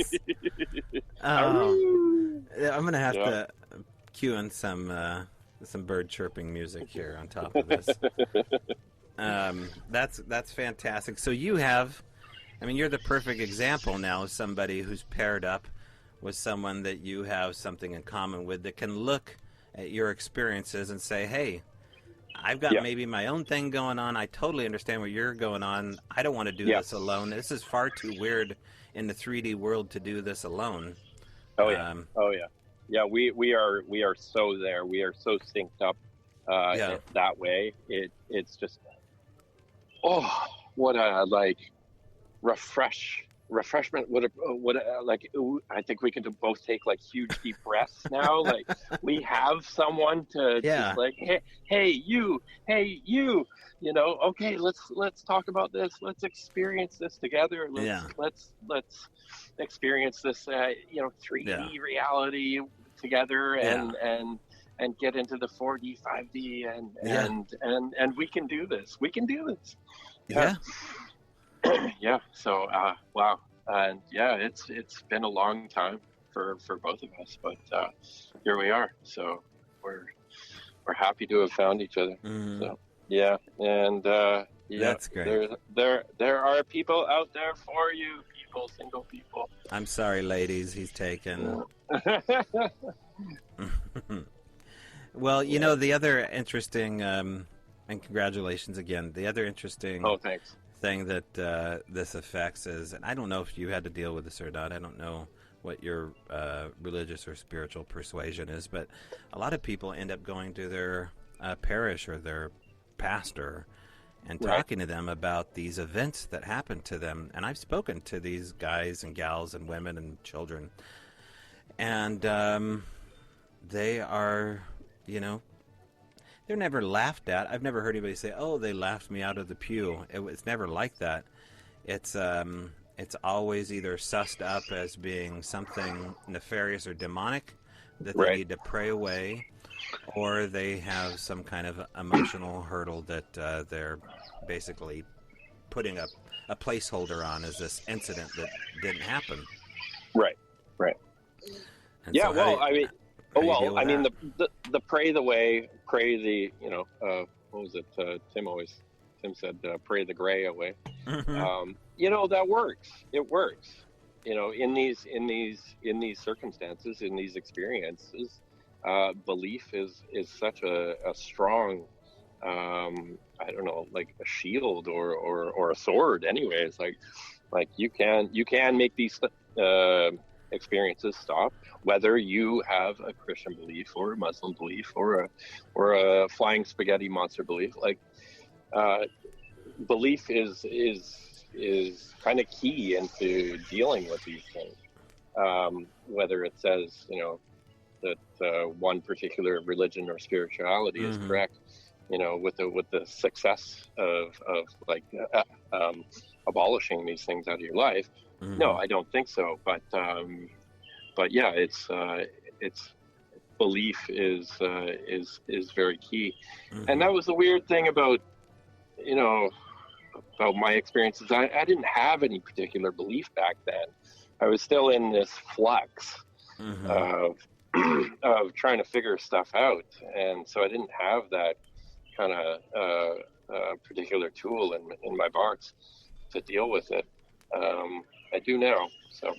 I'm gonna have to cue in some bird chirping music here on top of this. That's fantastic. So you have, you're the perfect example now of somebody who's paired up with someone that you have something in common with, that can look at your experiences and say, hey, I've got maybe my own thing going on. I totally understand what you're going on. I don't want to do this alone. This is far too weird in the 3D world to do this alone. Yeah, we are so there. We are so synced up that way. It's just what a refreshing refreshment would like I think we can both take like huge deep breaths now. Like we have someone to Yeah. just like, hey you, you know, okay, let's talk about this. Let's experience this together. Yeah. Let's experience this you know, Yeah. 3D reality together, Yeah. and get into the 4D 5D, Yeah. and we can do this. We can do this. Yeah. Yeah. So, wow. And yeah, it's been a long time for both of us, but here we are. So we're happy to have found each other. Mhm. So yeah, and yeah, That's great. there are people out there for you, single people. I'm sorry, ladies. He's taken. Well, you know, the other interesting, and congratulations again. The other interesting Oh, thanks. thing that this affects is, and I don't know if you had to deal with this or not. I don't know what your religious or spiritual persuasion is, but a lot of people end up going to their parish or their pastor and talking to them about these events that happen to them. And I've spoken to these guys and gals and women and children, and they are, you know, they're never laughed at. I've never heard anybody say, "Oh, they laughed me out of the pew." It's never like that. It's always either sussed up as being something nefarious or demonic that they need to pray away, or they have some kind of emotional hurdle that they're basically putting a placeholder on as this incident that didn't happen. Right. And Yeah. so Well, I mean. Well, I mean, the pray the, you know, what was it? Tim said, pray the gray away. You know, that works. It works. You know, in these circumstances, in these experiences, belief is such a strong, I don't know, like a shield or a sword. Anyways, like you can make these experiences stop, whether you have a Christian belief or a Muslim belief or a flying spaghetti monster belief. Like belief is kind of key into dealing with these things. Whether it says, you know, that one particular religion or spirituality is correct, you know, with the success of like abolishing these things out of your life. No, I don't think so. But yeah, it's belief is very key. And that was the weird thing about, you know, about my experiences. I didn't have any particular belief back then. I was still in this flux of trying to figure stuff out, and so I didn't have that kind of particular tool in my box to deal with it. I do now. So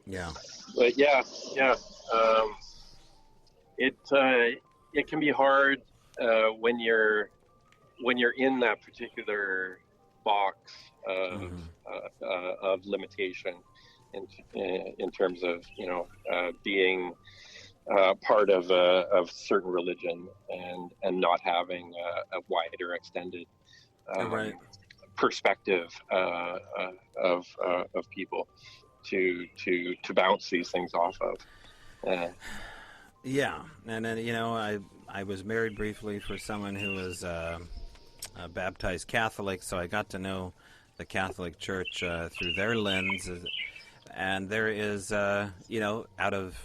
yeah. But yeah. It can be hard when you're in that particular box of limitation in terms of, you know, being part of certain religion and not having a wider extended perspective of people to bounce these things off of. Yeah, and then, you know, I was married briefly for someone who was a baptized Catholic, so I got to know the Catholic Church through their lens, and there is, you know, out of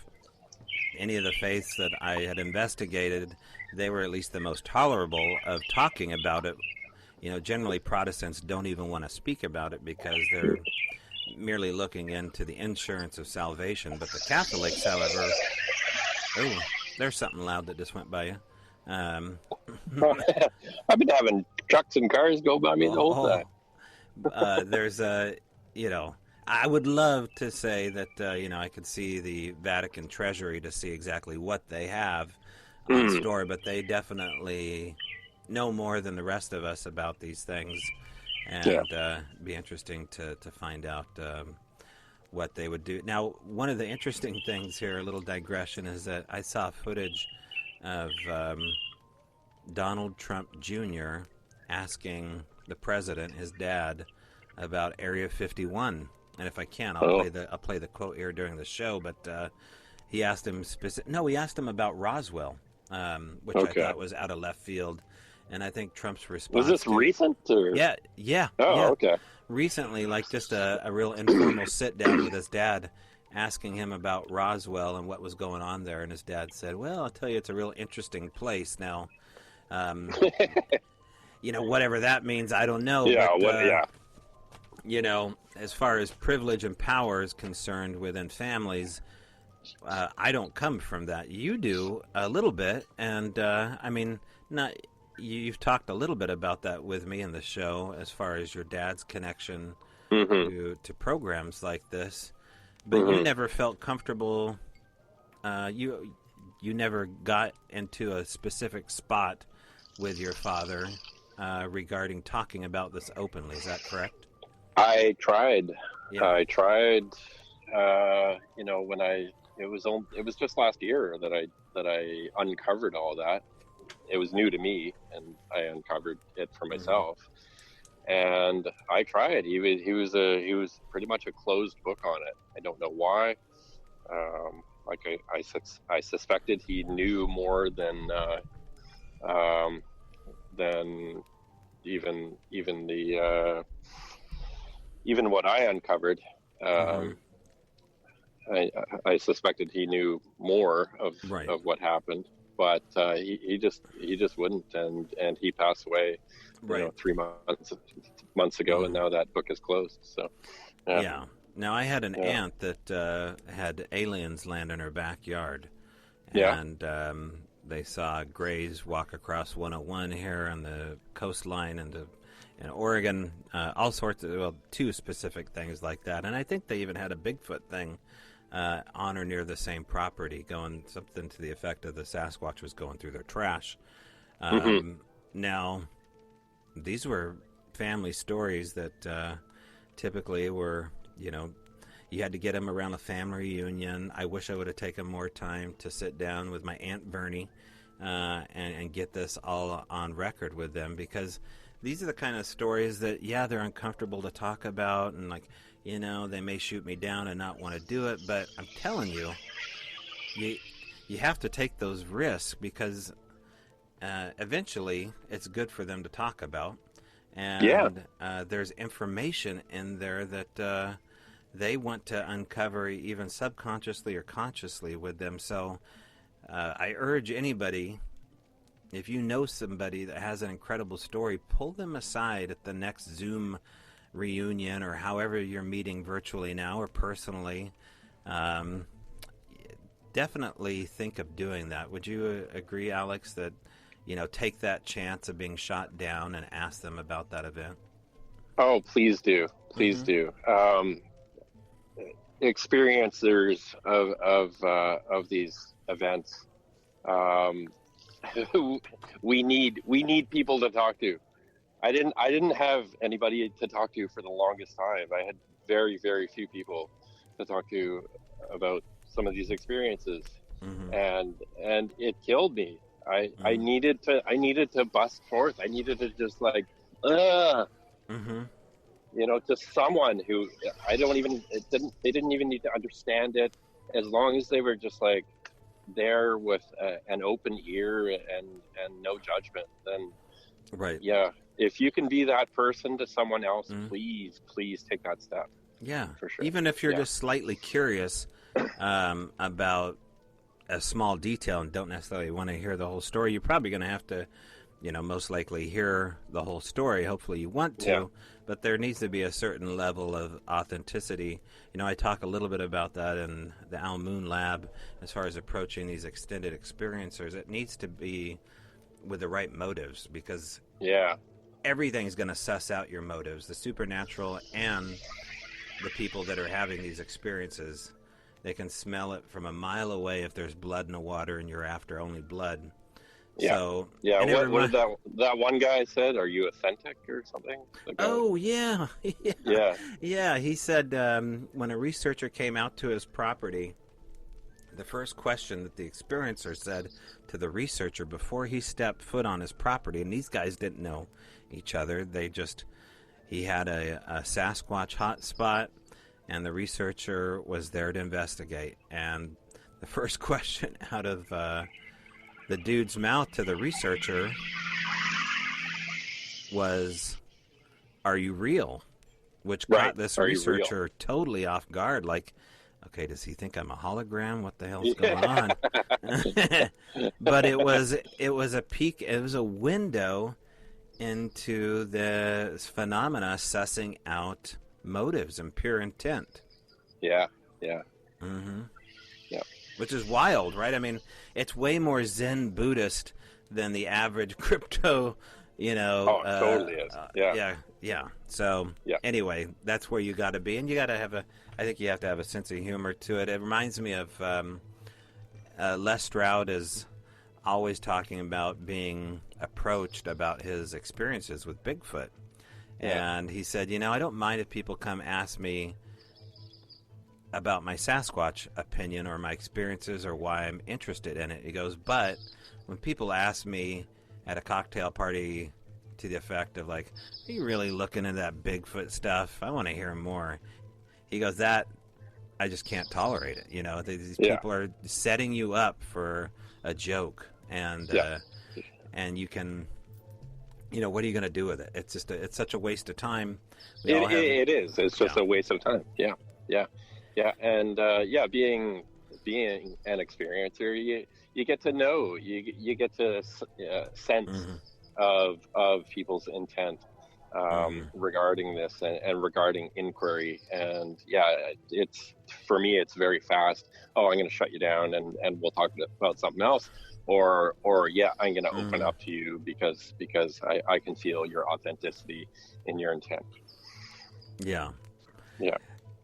any of the faiths that I had investigated, they were at least the most tolerable of talking about it. You know, generally Protestants don't even want to speak about it because they're merely looking into the insurance of salvation. But the Catholics, however, oh, there's something loud that just went by you. I've been having trucks and cars go by me the whole time. There's you know, I would love to say that, you know, I could see the Vatican Treasury to see exactly what they have on store, but they definitely know more than the rest of us about these things, and be interesting to find out what they would do. Now, one of the interesting things here, a little digression, is that I saw footage of Donald Trump Jr. asking the president, his dad, about Area 51 and if I can, Oh. I'll play the quote here during the show. But he asked him he asked him about Roswell, which I thought was out of left field, and I think Trump's response Was this recent? Or? Yeah. Oh, okay. Recently, like just a real informal sit down with his dad, asking him about Roswell and what was going on there, and his dad said, "Well, I'll tell you, it's a real interesting place now." Whatever that means, I don't know. Yeah. But, as far as privilege and power is concerned within families, I don't come from that. You do a little bit, and you've talked a little bit about that with me in the show, as far as your dad's connection to programs like this. But you never felt comfortable. You never got into a specific spot with your father regarding talking about this openly. Is that correct? I tried. Yeah. I tried. It was just last year that I uncovered all that. It was new to me, and I uncovered it for myself. And I tried. He was pretty much a closed book on it. I don't know why. I suspected he knew more than even what I uncovered. I suspected he knew more of what happened, but he just wouldn't, and he passed away 3 months ago, and now that book is closed. So yeah. Now I had an aunt that had aliens land in her backyard, and they saw Greys walk across 101 here on the coastline in Oregon, all sorts of, two specific things like that. And I think they even had a Bigfoot thing on or near the same property, going something to the effect of the Sasquatch was going through their trash. Now, these were family stories that typically were, you had to get them around a family reunion. I wish I would have taken more time to sit down with my Aunt Bernie and get this all on record with them, because these are the kind of stories that, they're uncomfortable to talk about, and they may shoot me down and not want to do it, but I'm telling you, you have to take those risks, because eventually it's good for them to talk about, and there's information in there that they want to uncover, even subconsciously or consciously with them. So I urge anybody, if you know somebody that has an incredible story, pull them aside at the next Zoom reunion, or however you're meeting virtually now or personally. Definitely think of doing that. Would you agree, Alex, that take that chance of being shot down and ask them about that event? Oh, please do. Please do. Experiencers of these events, we need people to talk to. I didn't have anybody to talk to for the longest time. I had very, very few people to talk to about some of these experiences, and it killed me. I needed to bust forth. I needed to just to someone who they didn't even need to understand it, as long as they were just there with an open ear and no judgment. Then if you can be that person to someone else, please take that step. Yeah, for sure. Even if you're just slightly curious about a small detail and don't necessarily want to hear the whole story, you're probably going to have to, most likely hear the whole story. Hopefully you want to, but there needs to be a certain level of authenticity. I talk a little bit about that in the Al Moon Lab as far as approaching these extended experiencers. It needs to be with the right motives, because everything's going to suss out your motives, the supernatural and the people that are having these experiences. They can smell it from a mile away if there's blood in the water and you're after only blood. So what did that one guy said? Are you authentic or something? He said when a researcher came out to his property, the first question that the experiencer said to the researcher before he stepped foot on his property, and these guys didn't know each other, he had a Sasquatch hotspot, and the researcher was there to investigate. And the first question out of the dude's mouth to the researcher was, "Are you real?" Which caught this researcher totally off guard. Like, okay, does he think I'm a hologram? What the hell's going on? But it was a peek. It was a window into the phenomena, sussing out motives and pure intent. Yeah. Mm-hmm. Yeah. Which is wild, right? I mean, it's way more Zen Buddhist than the average crypto, totally is. Yeah. So, yeah. Anyway, that's where you got to be. And you got to I think you have to have a sense of humor to it. It reminds me of Les Stroud is always talking about being approached about his experiences with Bigfoot. Yeah. And he said, I don't mind if people come ask me about my Sasquatch opinion or my experiences or why I'm interested in it. He goes, but when people ask me at a cocktail party to the effect of like, are you really looking into that Bigfoot stuff? I want to hear more. He goes, that I just can't tolerate it. These people are setting you up for a joke, and and you can, what are you going to do with it? It's just it's such a waste of time. It is. It's just a waste of time. Yeah. And being an experiencer, you get to know, you get to sense of people's intent regarding this and regarding inquiry. And it's, for me, it's very fast. Oh, I'm going to shut you down and we'll talk about something else. Or I'm going to open up to you because I can feel your authenticity in your intent. Yeah.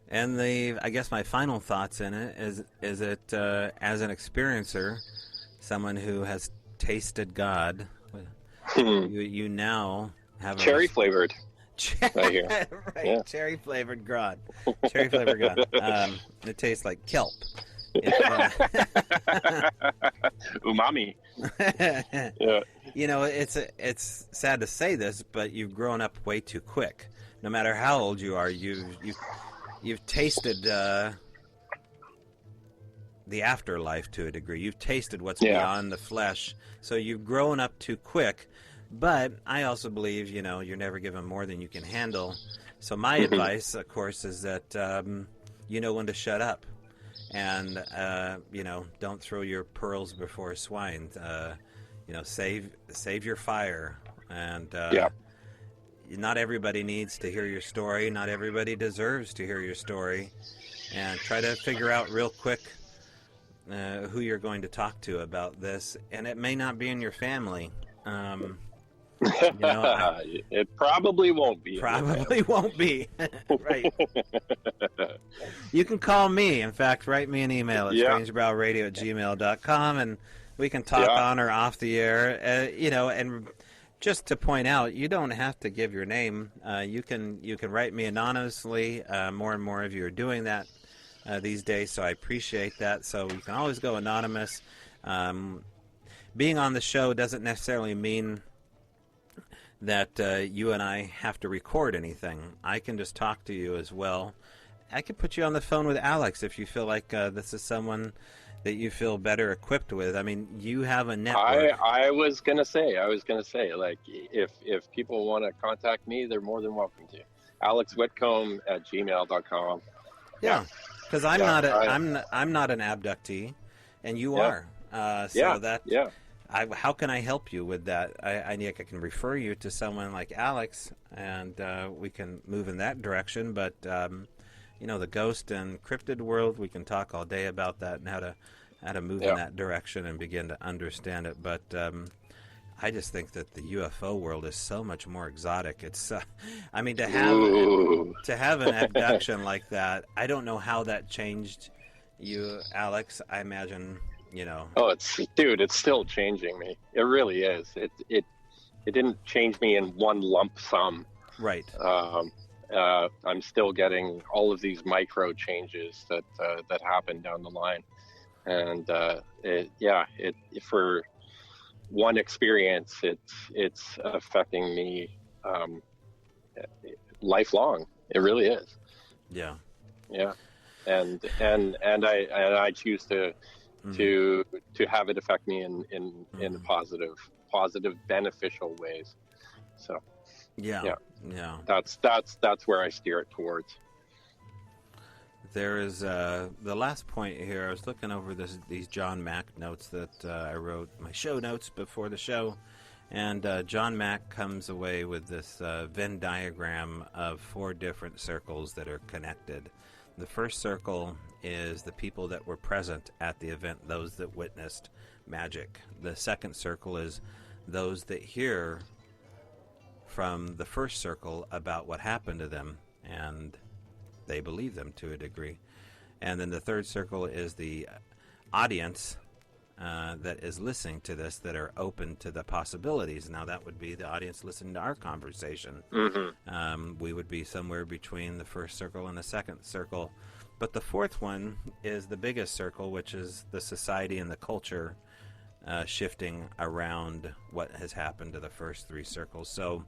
And I guess my final thoughts in it is it as an experiencer, someone who has tasted God, you now have cherry flavored. Right here. Right, yeah. Cherry flavored God. Cherry flavored God. It tastes like kelp. Umami. Yeah. It's sad to say this, but you've grown up way too quick. No matter how old you are, you've tasted the afterlife to a degree. You've tasted what's beyond the flesh. So you've grown up too quick. But I also believe, you're never given more than you can handle. So my advice, of course, is that you know when to shut up. And, don't throw your pearls before swine. Save your fire. And not everybody needs to hear your story. Not everybody deserves to hear your story. And try to figure out real quick who you're going to talk to about this. And it may not be in your family. It probably won't be. Probably won't be. Right. You can call me. In fact, write me an email at strangebrowradio@gmail.com, and we can talk on or off the air. And just to point out, you don't have to give your name. You can write me anonymously. More and more of you are doing that these days, so I appreciate that. So you can always go anonymous. Being on the show doesn't necessarily mean that you and I have to record anything. I can just talk to you as well. I could put you on the phone with Alex if you feel like this is someone that you feel better equipped with. I mean, you have a network. I was gonna say, like, if people want to contact me, they're more than welcome to. Alex Witcombe at gmail.com. Yeah, because I'm not an abductee, and you are. How can I help you with that? I can refer you to someone like Alex, and we can move in that direction. But the ghost and cryptid world, we can talk all day about that and how to move in that direction and begin to understand it. But I just think that the UFO world is so much more exotic. It's, to have an abduction like that. I don't know how that changed you, Alex. I imagine. Oh, it's still changing me. It really is. It didn't change me in one lump sum. Right. I'm still getting all of these micro changes that happen down the line, and for one experience, it's affecting me lifelong. It really is. Yeah. Yeah, and I choose to have it affect me in positive beneficial ways. So Yeah. that's where I steer it towards. There is the last point here. I was looking over these John Mack notes that I wrote, my show notes before the show, and John Mack comes away with this Venn diagram of 4 different circles that are connected. The first circle is the people that were present at the event, those that witnessed magic. The second circle is those that hear from the first circle about what happened to them, and they believe them to a degree. And then the third circle is the audience that is listening to this, that are open to the possibilities. Now, that would be the audience listening to our conversation. We would be somewhere between the first circle and the second circle. But the fourth one is the biggest circle, which is the society and the culture shifting around what has happened to the first 3 circles. So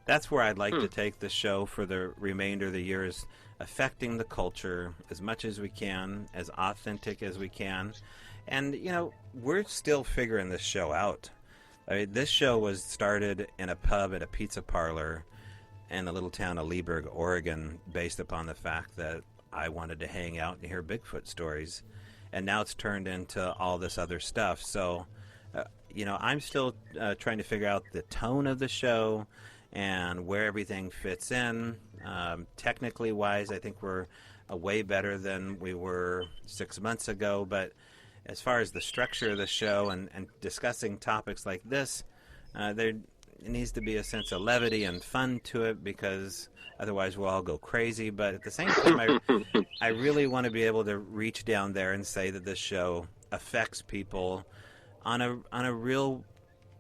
that's where I'd like to take the show for the remainder of the year, is affecting the culture as much as we can, as authentic as we can. And, you know, we're still figuring this show out. I mean, this show was started in a pub at a pizza parlor in the little town of Leesburg, Oregon, based upon the fact that I wanted to hang out and hear Bigfoot stories. And now it's turned into all this other stuff. So, you know, I'm still trying to figure out the tone of the show and where everything fits in. Technically wise, I think we're way better than we were 6 months ago. But as far as the structure of the show and discussing topics like this, there needs to be a sense of levity and fun to it, because otherwise we'll all go crazy. But at the same time, I really want to be able to reach down there and say that this show affects people on a real,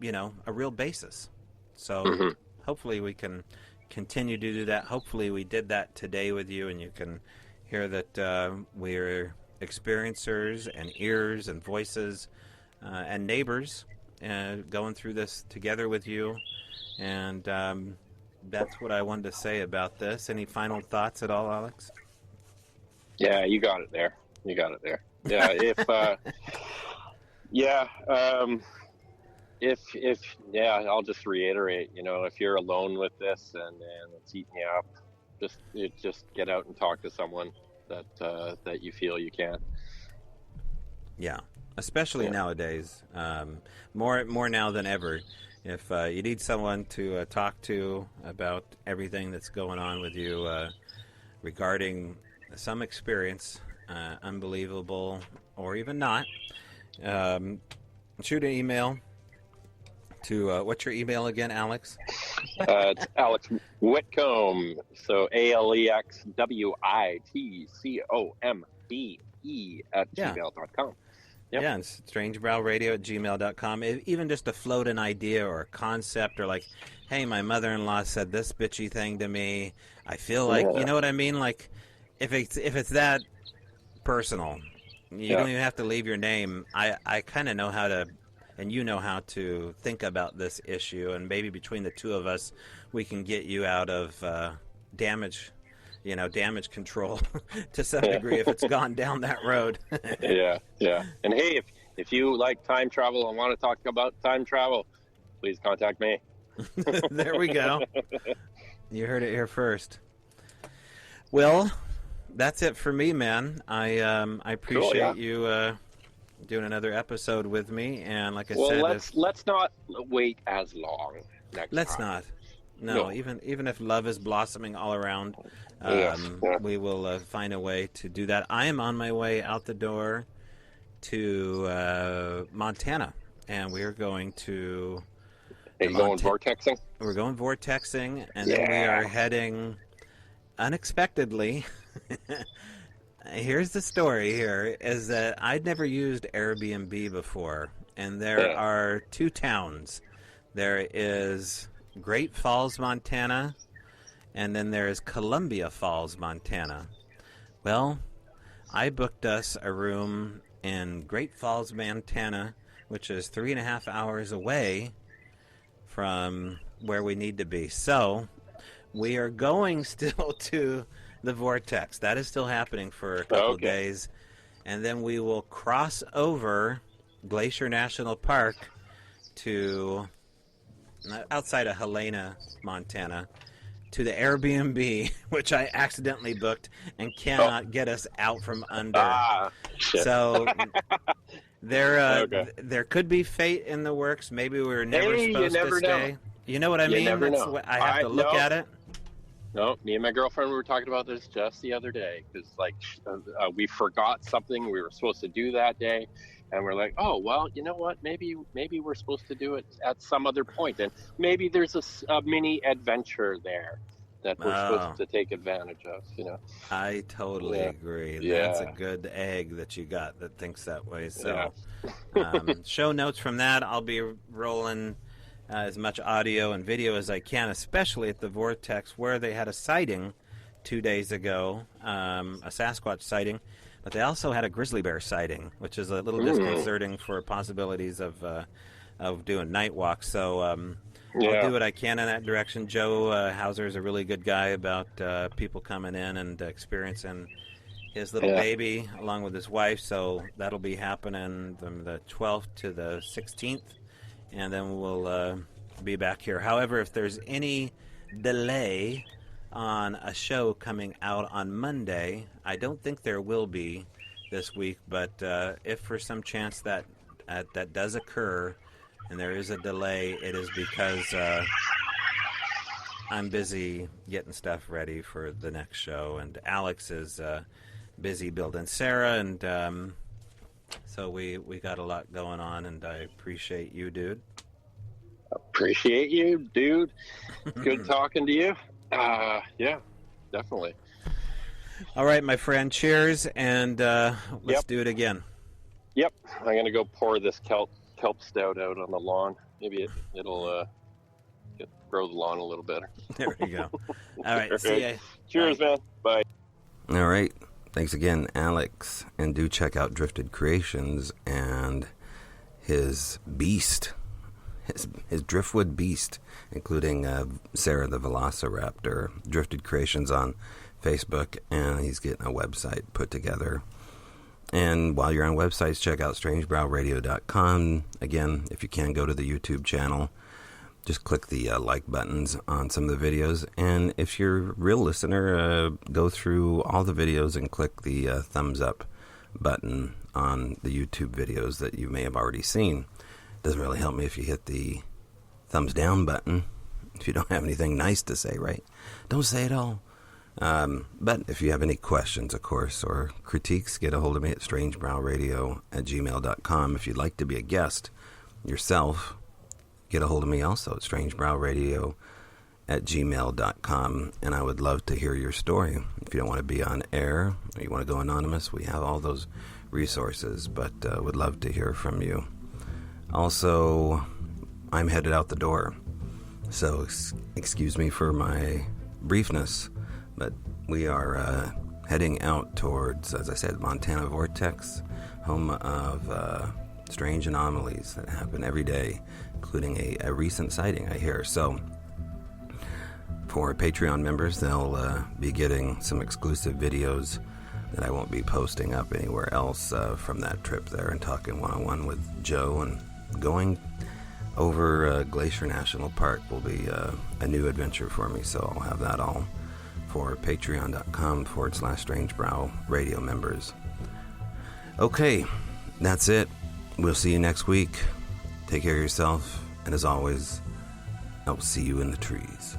you know, a real basis. So hopefully we can continue to do that. Hopefully we did that today with you, and you can hear that we're experiencers and ears and voices and neighbors going through this together with you. And that's what I wanted to say about this. Any final thoughts at all, Alex? Yeah, you got it there. Yeah, I'll just reiterate, you know, if you're alone with this and it's eating you up, just get out and talk to someone that you feel you can. Yeah, especially nowadays, more now than ever. If you need someone to talk to about everything that's going on with you regarding some experience, unbelievable or even not, shoot an email to what's your email again, Alex? It's Alex Witcombe, so AlexWitcombe @gmail.com. Yep. Yeah, and strangebrowradio@gmail.com. Even just to float an idea or a concept, or like, hey, my mother-in-law said this bitchy thing to me. I feel like, you know what I mean? Like, if it's that personal, you don't even have to leave your name. I kind of know how to, and you know how to think about this issue, and maybe between the two of us, we can get you out of damage control to some degree if it's gone down that road. Yeah. And hey, if you like time travel and want to talk about time travel, please contact me. There we go. You heard it here first. Well, that's it for me, man. I appreciate you doing another episode with me, and like I said, let's not wait as long next time. Let's not. No, even if love is blossoming all around, we will find a way to do that. I am on my way out the door to Montana, and we are going to... Are you going vortexing? We're going vortexing, and then we are heading unexpectedly... Here's the story here, is that I'd never used Airbnb before, and there are 2 towns. There is Great Falls, Montana, and then there is Columbia Falls, Montana. Well, I booked us a room in Great Falls, Montana, which is 3.5 hours away from where we need to be. So, we are going still to the vortex. That is still happening for a couple of days. And then we will cross over Glacier National Park to outside of Helena, Montana, to the Airbnb, which I accidentally booked and cannot get us out from under. Shit. So there could be fate in the works. Maybe we were never supposed to stay. You know what I mean? Never know. What, I have to look at it. No, me and my girlfriend, we were talking about this just the other day because, like, we forgot something we were supposed to do that day, and we're like, oh, well, you know what? Maybe we're supposed to do it at some other point, and maybe there's a mini adventure there that we're supposed to take advantage of. You know, I totally agree. Yeah. That's a good egg that you got that thinks that way. So, show notes from that. I'll be rolling as much audio and video as I can, especially at the Vortex, where they had a sighting 2 days ago, a Sasquatch sighting, but they also had a grizzly bear sighting, which is a little disconcerting for possibilities of doing night walks. So I'll do what I can in that direction. Joe Hauser is a really good guy about people coming in and experiencing his little baby along with his wife, so that'll be happening from the 12th to the 16th. And then we'll be back here. However, if there's any delay on a show coming out on Monday, I don't think there will be this week, but if for some chance that does occur and there is a delay, it is because I'm busy getting stuff ready for the next show, and Alex is busy building Sarah, and so we got a lot going on, and I appreciate you, dude. Appreciate you, dude. Good talking to you. Yeah, definitely. All right, my friend. Cheers, and let's do it again. Yep. I'm going to go pour this Kelp Stout out on the lawn. Maybe it'll grow the lawn a little better. There we go. All right. See ya. Cheers, Bye. man. Bye. All right. Thanks again, Alex. And do check out Drifted Creations and his beast, his driftwood beast, including Sarah the Velociraptor. Drifted Creations on Facebook, and he's getting a website put together. And while you're on websites, check out strangebrowradio.com. Again, if you can, go to the YouTube channel. Just click the like buttons on some of the videos. And if you're a real listener, go through all the videos and click the thumbs up button on the YouTube videos that you may have already seen. Doesn't really help me if you hit the thumbs down button if you don't have anything nice to say, right? Don't say it all. But if you have any questions, of course, or critiques, get a hold of me at strangebrowradio@gmail.com. If you'd like to be a guest yourself, get a hold of me also at strangebrowradio@gmail.com, and I would love to hear your story. If you don't want to be on air or you want to go anonymous, we have all those resources, but would love to hear from you. Also, I'm headed out the door, so excuse me for my briefness, but we are heading out towards, as I said, Montana Vortex, home of strange anomalies that happen every day, including a recent sighting, I hear. So for Patreon members, they'll be getting some exclusive videos that I won't be posting up anywhere else from that trip there, and talking one-on-one with Joe, and going over Glacier National Park will be a new adventure for me. So I'll have that all for patreon.com/strangebrow radio members. Okay, that's it. We'll see you next week. Take care of yourself, and as always, I will see you in the trees.